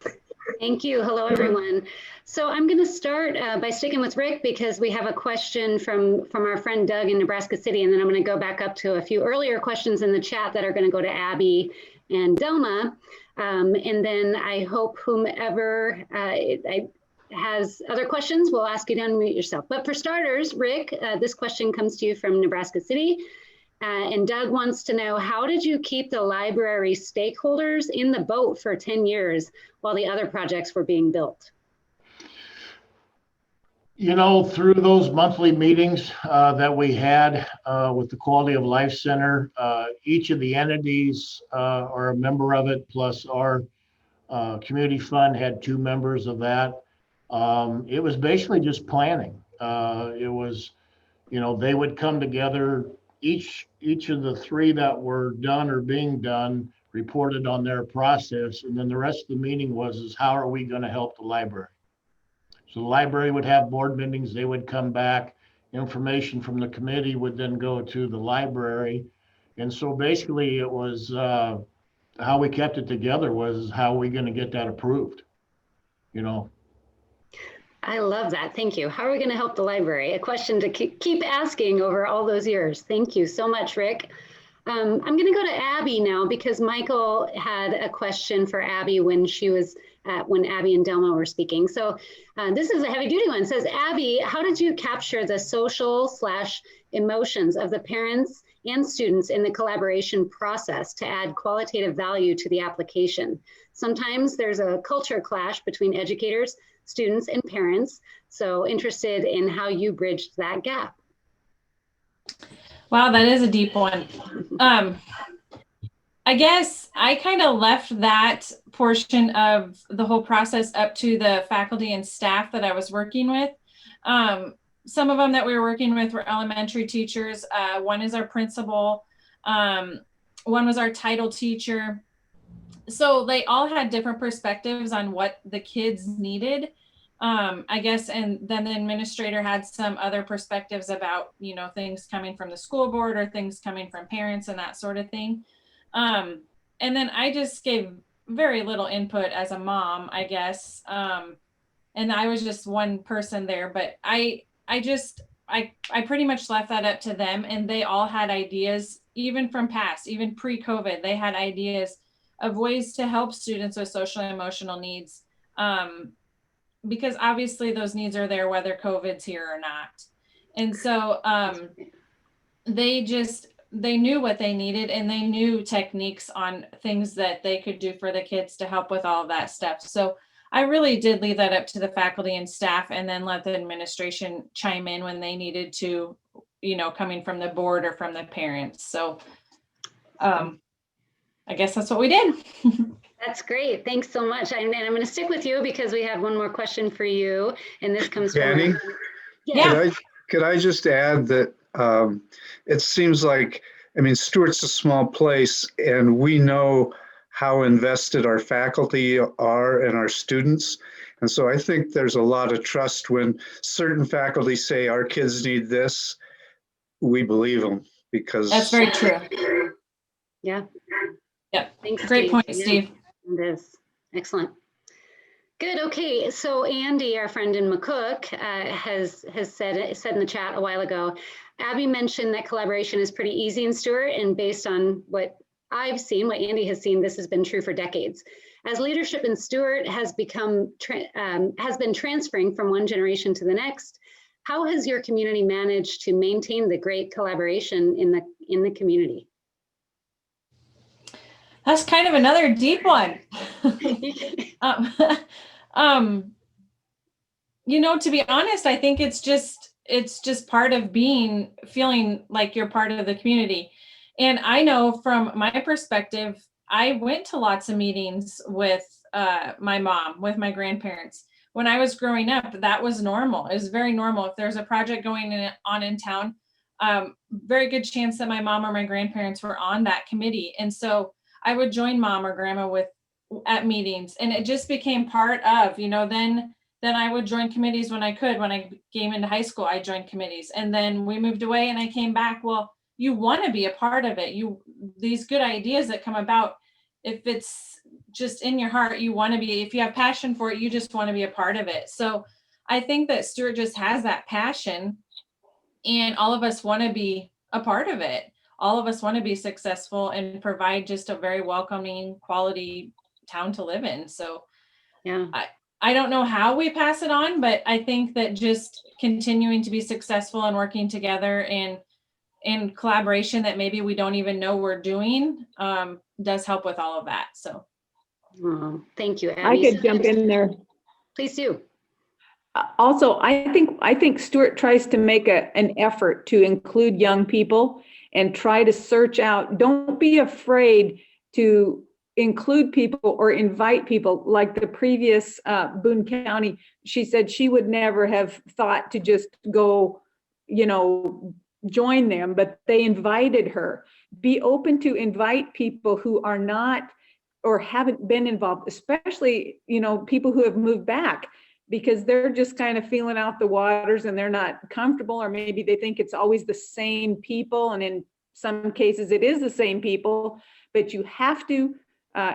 Thank you. Hello, everyone. So I'm going to start by sticking with Rick because we have a question from our friend Doug in Nebraska City, and then I'm going to go back up to a few earlier questions in the chat that are going to go to Abby and Delma. And then I hope whomever has other questions, we'll ask you to unmute yourself. But for starters, Rick, this question comes to you from Nebraska City. And Doug wants to know, how did you keep the library stakeholders in the boat for 10 years while the other projects were being built? You know, through those monthly meetings that we had with the Quality of Life Center, each of the entities are a member of it, plus our community fund had 2 members of that. It was basically just planning. It was, you know, they would come together. Each of the 3 that were done or being done reported on their process, and then the rest of the meeting was how are we going to help the library? So the library would have board meetings, they would come back information from the committee would then go to the library. And so basically it was, how we kept it together was how are we going to get that approved? You know, I love that. Thank you. How are we going to help the library? A question to keep asking over all those years. Thank you so much, Rick. I'm going to go to Abby now because Michael had a question for Abby when she was when Abby and Delma were speaking. So this is a heavy duty one. It says, Abby, how did you capture the social/emotions of the parents and students in the collaboration process to add qualitative value to the application? Sometimes there's a culture clash between educators, students, and parents. So interested in how you bridged that gap. Wow, that is a deep one. I guess I kind of left that portion of the whole process up to the faculty and staff that I was working with. Some of them that we were working with were elementary teachers. One is our principal. One was our title teacher. So they all had different perspectives on what the kids needed. I guess, and then the administrator had some other perspectives about, you know, things coming from the school board or things coming from parents and that sort of thing. And then I just gave very little input as a mom, I guess. And I was just one person there, but I pretty much left that up to them, and they all had ideas, even from past, even pre-COVID, they had ideas of ways to help students with social and emotional needs. Because obviously those needs are there whether COVID's here or not. And so they knew what they needed, and they knew techniques on things that they could do for the kids to help with all of that stuff. So I really did leave that up to the faculty and staff, and then let the administration chime in when they needed to, you know, coming from the board or from the parents. So I guess that's what we did. That's great. Thanks so much. And I'm going to stick with you because we have one more question for you. And this comes Danny? from... Yeah. Could I just add that it seems like, I mean, Stewart's a small place, and we know how invested our faculty are and our students. And so I think there's a lot of trust when certain faculty say our kids need this, we believe them, because That's very true. Yeah. Yeah. Thanks, Great Steve. point, Yeah, Steve. it is. Excellent. Good. Okay. So Andy, our friend in McCook, has said in the chat a while ago, Abby mentioned that collaboration is pretty easy in Stewart, and based on what I've seen, what Andy has seen, this has been true for decades. As leadership in Stewart has been transferring from one generation to the next, how has your community managed to maintain the great collaboration in the community? That's kind of another deep one. You know, to be honest, I think it's just part of feeling like you're part of the community. And I know from my perspective, I went to lots of meetings with my mom, with my grandparents. When I was growing up, that was normal. It was very normal. If there's a project going on in town, very good chance that my mom or my grandparents were on that committee. And so I would join mom or grandma at meetings, and it just became part of, you know, then I would join committees when I could. When I came into high school, I joined committees, and then we moved away and I came back. Well, you want to be a part of it. These good ideas that come about, if it's just in your heart, you want to be, if you have passion for it, you just want to be a part of it. So I think that Stewart just has that passion, and all of us want to be a part of it. All of us want to be successful and provide just a very welcoming, quality town to live in. So yeah, I don't know how we pass it on, but I think that just continuing to be successful and working together and in collaboration that maybe we don't even know we're doing does help with all of that. So thank you, I Abby. could jump in there. Please do. Also, I think Stewart tries to make an effort to include young people and try to search out. Don't be afraid to include people or invite people. Like the previous Boone County, she said she would never have thought to just go, you know, join them, but they invited her. Be open to invite people who are not or haven't been involved, especially, you know, people who have moved back. because they're just kind of feeling out the waters and they're not comfortable, or maybe they think it's always the same people. And in some cases it is the same people, but you have to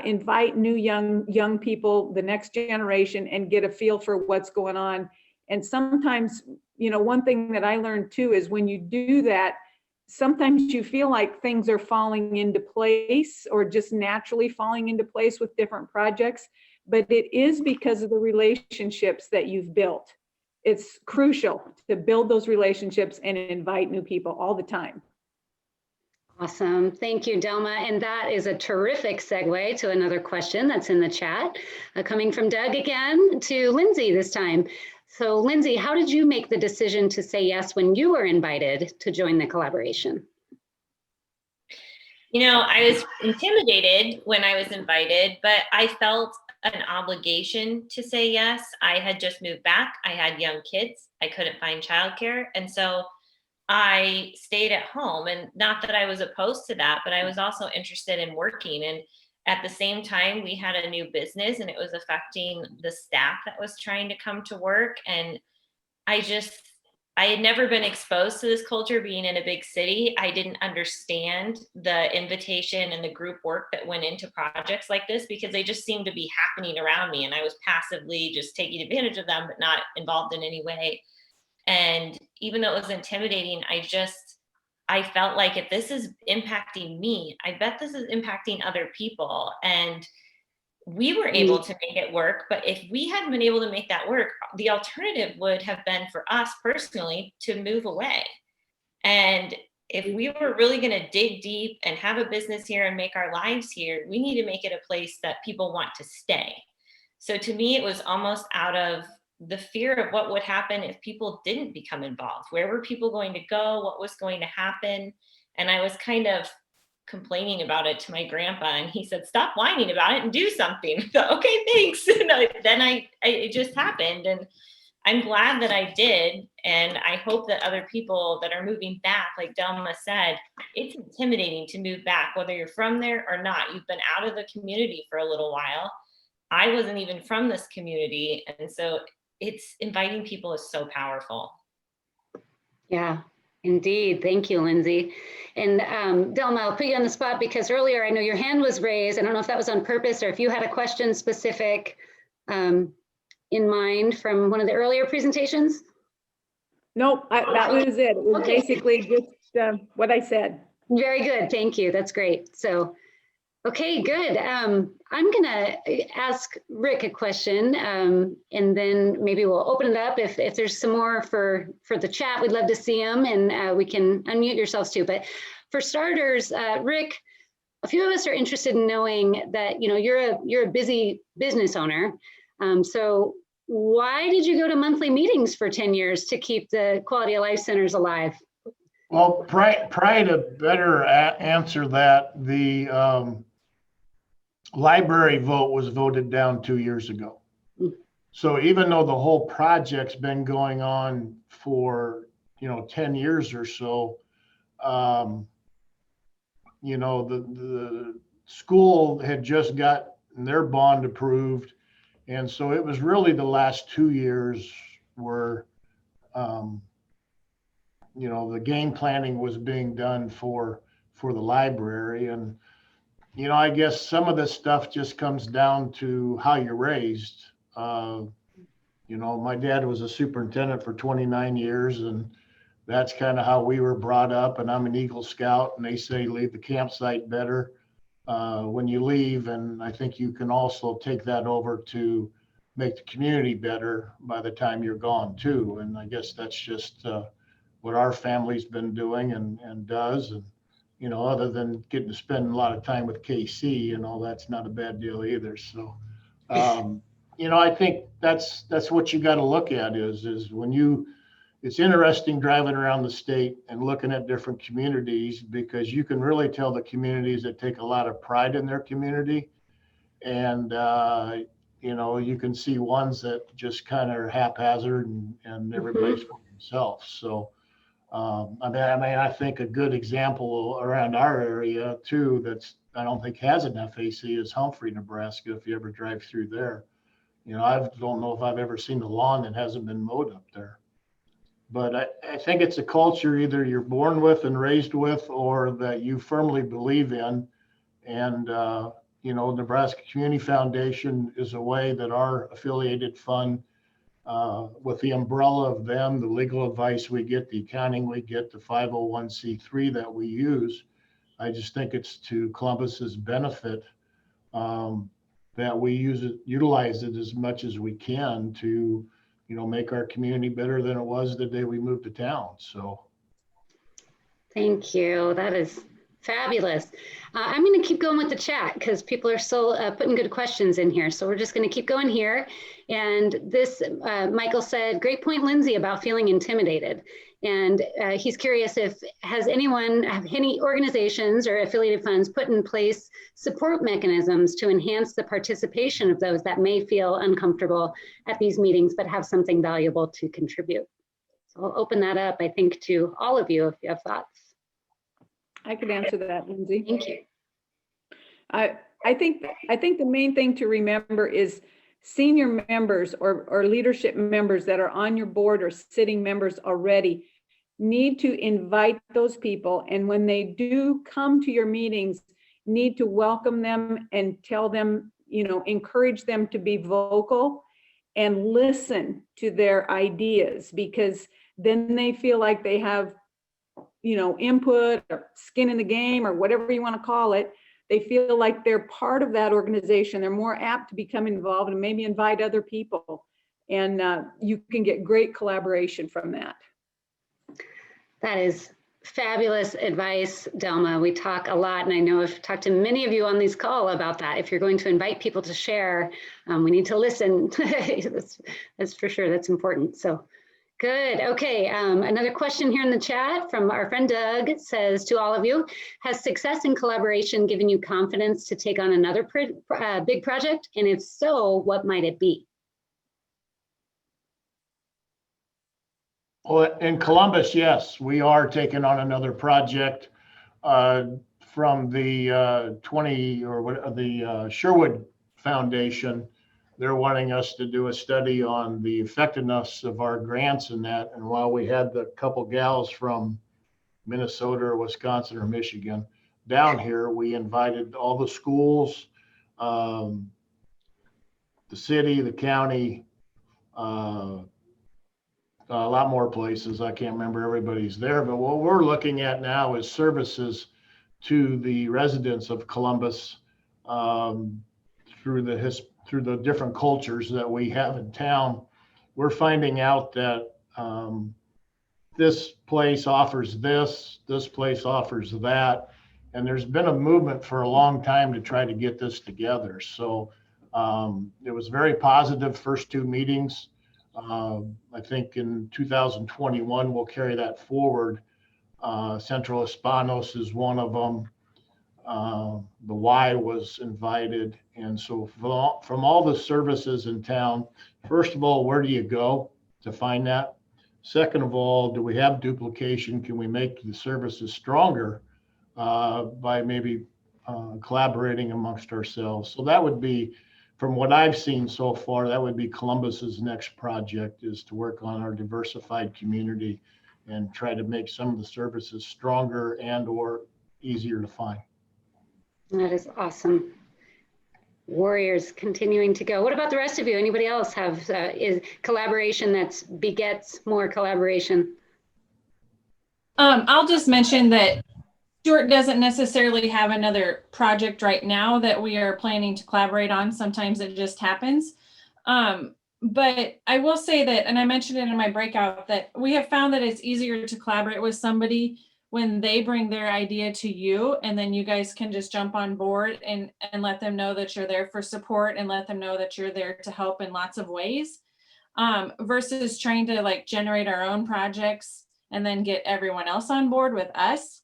invite new young people, the next generation, and get a feel for what's going on. And sometimes, one thing that I learned too is when you do that, sometimes you feel like things are falling into place or just naturally falling into place with different projects, but it is because of the relationships that you've built. It's crucial to build those relationships and invite new people all the time. Awesome. Thank you, Delma. And that is a terrific segue to another question that's in the chat, coming from Doug again to Lindsay this time. So Lindsay, how did you make the decision to say yes when you were invited to join the collaboration? I was intimidated when I was invited, but I felt an obligation to say yes. I had just moved back. I had young kids. I couldn't find childcare. And so I stayed at home, and not that I was opposed to that, but I was also interested in working. And at the same time, we had a new business and it was affecting the staff that was trying to come to work. And I had never been exposed to this culture being in a big city. I didn't understand the invitation and the group work that went into projects like this because they just seemed to be happening around me. And I was passively just taking advantage of them, but not involved in any way. And even though it was intimidating, I felt like if this is impacting me, I bet this is impacting other people. And we were able to make it work. But if we hadn't been able to make that work, the alternative would have been for us personally to move away. And if we were really going to dig deep and have a business here and make our lives here, we need to make it a place that people want to stay. So to me, it was almost out of the fear of what would happen if people didn't become involved. Where were people going to go? What was going to happen? And I was kind of complaining about it to my grandpa, and he said, "Stop whining about it and do something." So, okay, thanks. And then it just happened, and I'm glad that I did. And I hope that other people that are moving back, like Delma said, it's intimidating to move back, whether you're from there or not. You've been out of the community for a little while. I wasn't even from this community, and so it's inviting people is so powerful. Yeah, indeed. Thank you, Lindsay. And Delma, I'll put you on the spot because earlier I know your hand was raised. I don't know if that was on purpose or if you had a question specific in mind from one of the earlier presentations. Nope, that was it. It was Okay. basically just what I said. Very good. Thank you. That's great. So, okay, good. I'm going to ask Rick a question, and then maybe we'll open it up. If there's some more for the chat, we'd love to see them, and we can unmute yourselves too. But for starters, Rick, a few of us are interested in knowing that you're a busy business owner. So why did you go to monthly meetings for 10 years to keep the Quality of Life Centers alive? Well, probably to better answer that, the library vote was voted down 2 years ago. So even though the whole project's been going on for 10 years or so, the school had just got their bond approved, and so it was really the last 2 years where the game planning was being done for the library. And I guess some of this stuff just comes down to how you're raised. My dad was a superintendent for 29 years, and that's kind of how we were brought up. And I'm an Eagle Scout, and they say leave the campsite better when you leave. And I think you can also take that over to make the community better by the time you're gone too. And I guess that's just what our family's been doing and does. And other than getting to spend a lot of time with KC, that's not a bad deal either. So, I think that's what you got to look at is when it's interesting driving around the state and looking at different communities, because you can really tell the communities that take a lot of pride in their community. And, you can see ones that just kind of are haphazard and everybody's for themselves. So, I think a good example around our area too, I don't think has an FAC is Humphrey, Nebraska. If you ever drive through there, You know, I don't know if I've ever seen a lawn that hasn't been mowed up there. But I think it's a culture either you're born with and raised with, or that you firmly believe in. And, you know, Nebraska Community Foundation is a way that our affiliated fund, with the umbrella of them, the legal advice we get, the accounting we get, the 501c3 that we use, I just think it's to Columbus's benefit that we utilize it as much as we can to, you know, make our community better than it was the day we moved to town. So. Thank you. That is fabulous. I'm going to keep going with the chat because people are still putting good questions in here. So we're just going to keep going here. And this, Michael said, great point, Lindsay, about feeling intimidated. And he's curious if have any organizations or affiliated funds put in place support mechanisms to enhance the participation of those that may feel uncomfortable at these meetings, but have something valuable to contribute. So I'll open that up, I think, to all of you if you have thoughts. I could answer that, Lindsay. Thank you. I think the main thing to remember is senior members or leadership members that are on your board or sitting members already need to invite those people. And when they do come to your meetings, need to welcome them and tell them, you know, encourage them to be vocal and listen to their ideas, because then they feel like they have, you know, input or skin in the game or whatever you want to call it. They feel like they're part of that organization. They're more apt to become involved and maybe invite other people. And you can get great collaboration from that. That is fabulous advice, Delma. We talk a lot, and I know I've talked to many of you on this call about that. If you're going to invite people to share, we need to listen. That's for sure. That's important. So good. Okay. Another question here in the chat from our friend Doug says to all of you, has success in collaboration given you confidence to take on another big project? And if so, what might it be? Well, in Columbus, yes, we are taking on another project from the the Sherwood Foundation. They're wanting us to do a study on the effectiveness of our grants in that. And while we had the couple gals from Minnesota or Wisconsin or Michigan down here, we invited all the schools, the city, the county, a lot more places. I can't remember everybody's there, but what we're looking at now is services to the residents of Columbus through the different cultures that we have in town. We're finding out that this place offers this place offers that, and there's been a movement for a long time to try to get this together. So it was very positive first two meetings. I think in 2021, we'll carry that forward. Central Hispanos is one of them. The Y was invited. And so from all the services in town, first of all, where do you go to find that? Second of all, do we have duplication? Can we make the services stronger by maybe collaborating amongst ourselves? So that would be, from what I've seen so far, that would be Columbus's next project, is to work on our diversified community and try to make some of the services stronger and or easier to find. That is awesome. Warriors continuing to go. What about the rest of you? Anybody else have is collaboration that begets more collaboration? I'll just mention that Stuart doesn't necessarily have another project right now that we are planning to collaborate on. Sometimes it just happens. But I will say that, and I mentioned it in my breakout, that we have found that it's easier to collaborate with somebody when they bring their idea to you, and then you guys can just jump on board and let them know that you're there for support and let them know that you're there to help in lots of ways, versus trying to like generate our own projects and then get everyone else on board with us.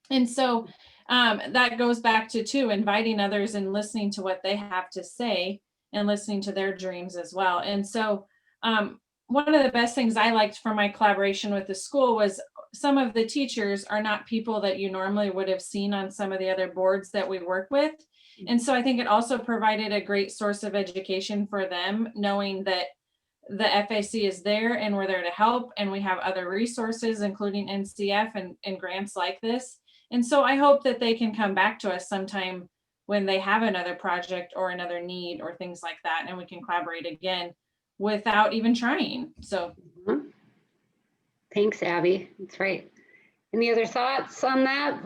And so that goes back to inviting others and listening to what they have to say and listening to their dreams as well. And so one of the best things I liked from my collaboration with the school was some of the teachers are not people that you normally would have seen on some of the other boards that we work with. And so I think it also provided a great source of education for them, knowing that the FAC is there and we're there to help, and we have other resources, including NCF and grants like this. And so I hope that they can come back to us sometime when they have another project or another need or things like that, and we can collaborate again without even trying. So Thanks, Abby. That's right. Any other thoughts on that?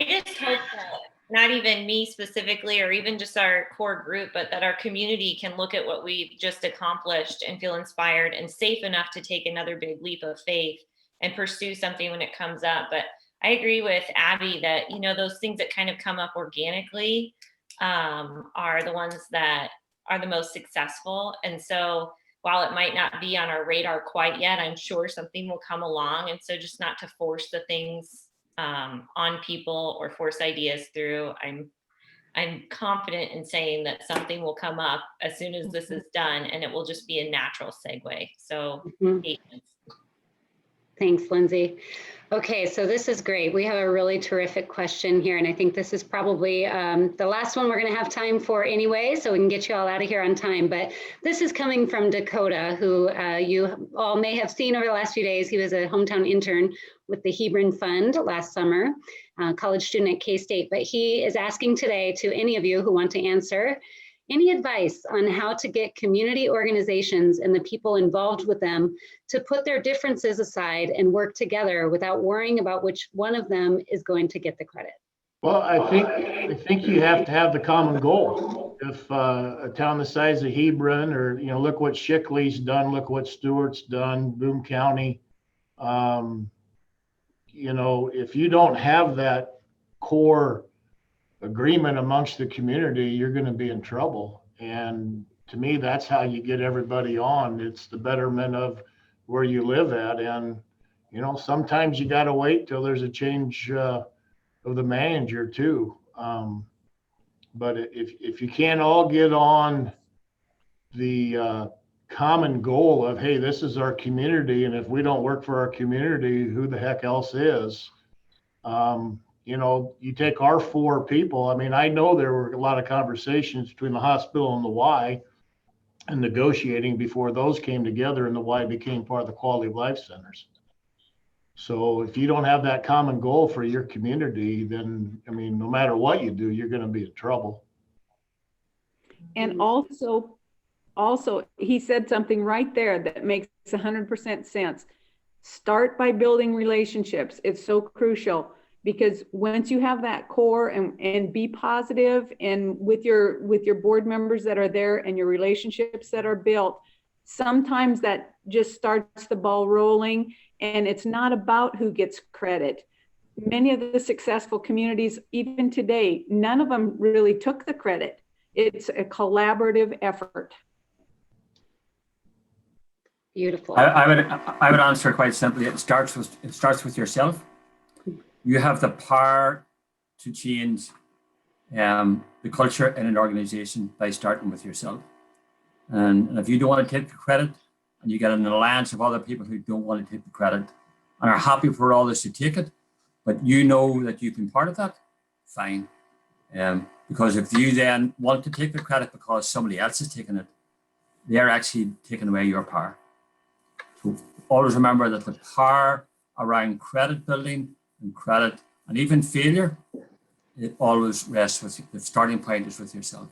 I just hope that not even me specifically, or even just our core group, but that our community can look at what we've just accomplished and feel inspired and safe enough to take another big leap of faith and pursue something when it comes up. But I agree with Abby that, you know, those things that kind of come up organically are the ones that are the most successful. And so while it might not be on our radar quite yet, I'm sure something will come along. And so just not to force the things on people or force ideas through. I'm confident in saying that something will come up as soon as this is done, and it will just be a natural segue. So patience. Thanks, Lindsay. Okay, so this is great. We have a really terrific question here, and I think this is probably the last one we're going to have time for anyway, so we can get you all out of here on time. But this is coming from Dakota, who you all may have seen over the last few days. He was a hometown intern with the Hebron Fund last summer, college student at K-State. But he is asking today to any of you who want to answer, any advice on how to get community organizations and the people involved with them to put their differences aside and work together without worrying about which one of them is going to get the credit? Well, I think you have to have the common goal. If a town the size of Hebron, or, you know, look what Shickley's done, look what Stewart's done, Boone County. You know, if you don't have that core agreement amongst the community, you're going to be in trouble. And to me, that's how you get everybody on. It's the betterment of where you live at. And, you know, sometimes you got to wait till there's a change of the manager too. But if you can't all get on the common goal of, hey, this is our community, and if we don't work for our community, who the heck else is? You know, you take our 4 people. I mean, I know there were a lot of conversations between the hospital and the Y and negotiating before those came together, and the Y became part of the quality of life centers. So if you don't have that common goal for your community, then, I mean, no matter what you do, you're going to be in trouble. And also, he said something right there that makes 100% sense. Start by building relationships. It's so crucial, because once you have that core and be positive, and with your board members that are there and your relationships that are built, sometimes that just starts the ball rolling. And it's not about who gets credit. Many of the successful communities, even today, none of them really took the credit. It's a collaborative effort. Beautiful. I would answer quite simply. It starts with yourself. You have the power to change the culture in an organization by starting with yourself. And if you don't want to take the credit, and you get an alliance of other people who don't want to take the credit and are happy for others to take it, but you know that you've been part of that, fine. Because if you then want to take the credit because somebody else is taking it, they're actually taking away your power. So always remember that the power around credit building and credit and even failure, it always rests with you. The starting point is with yourself.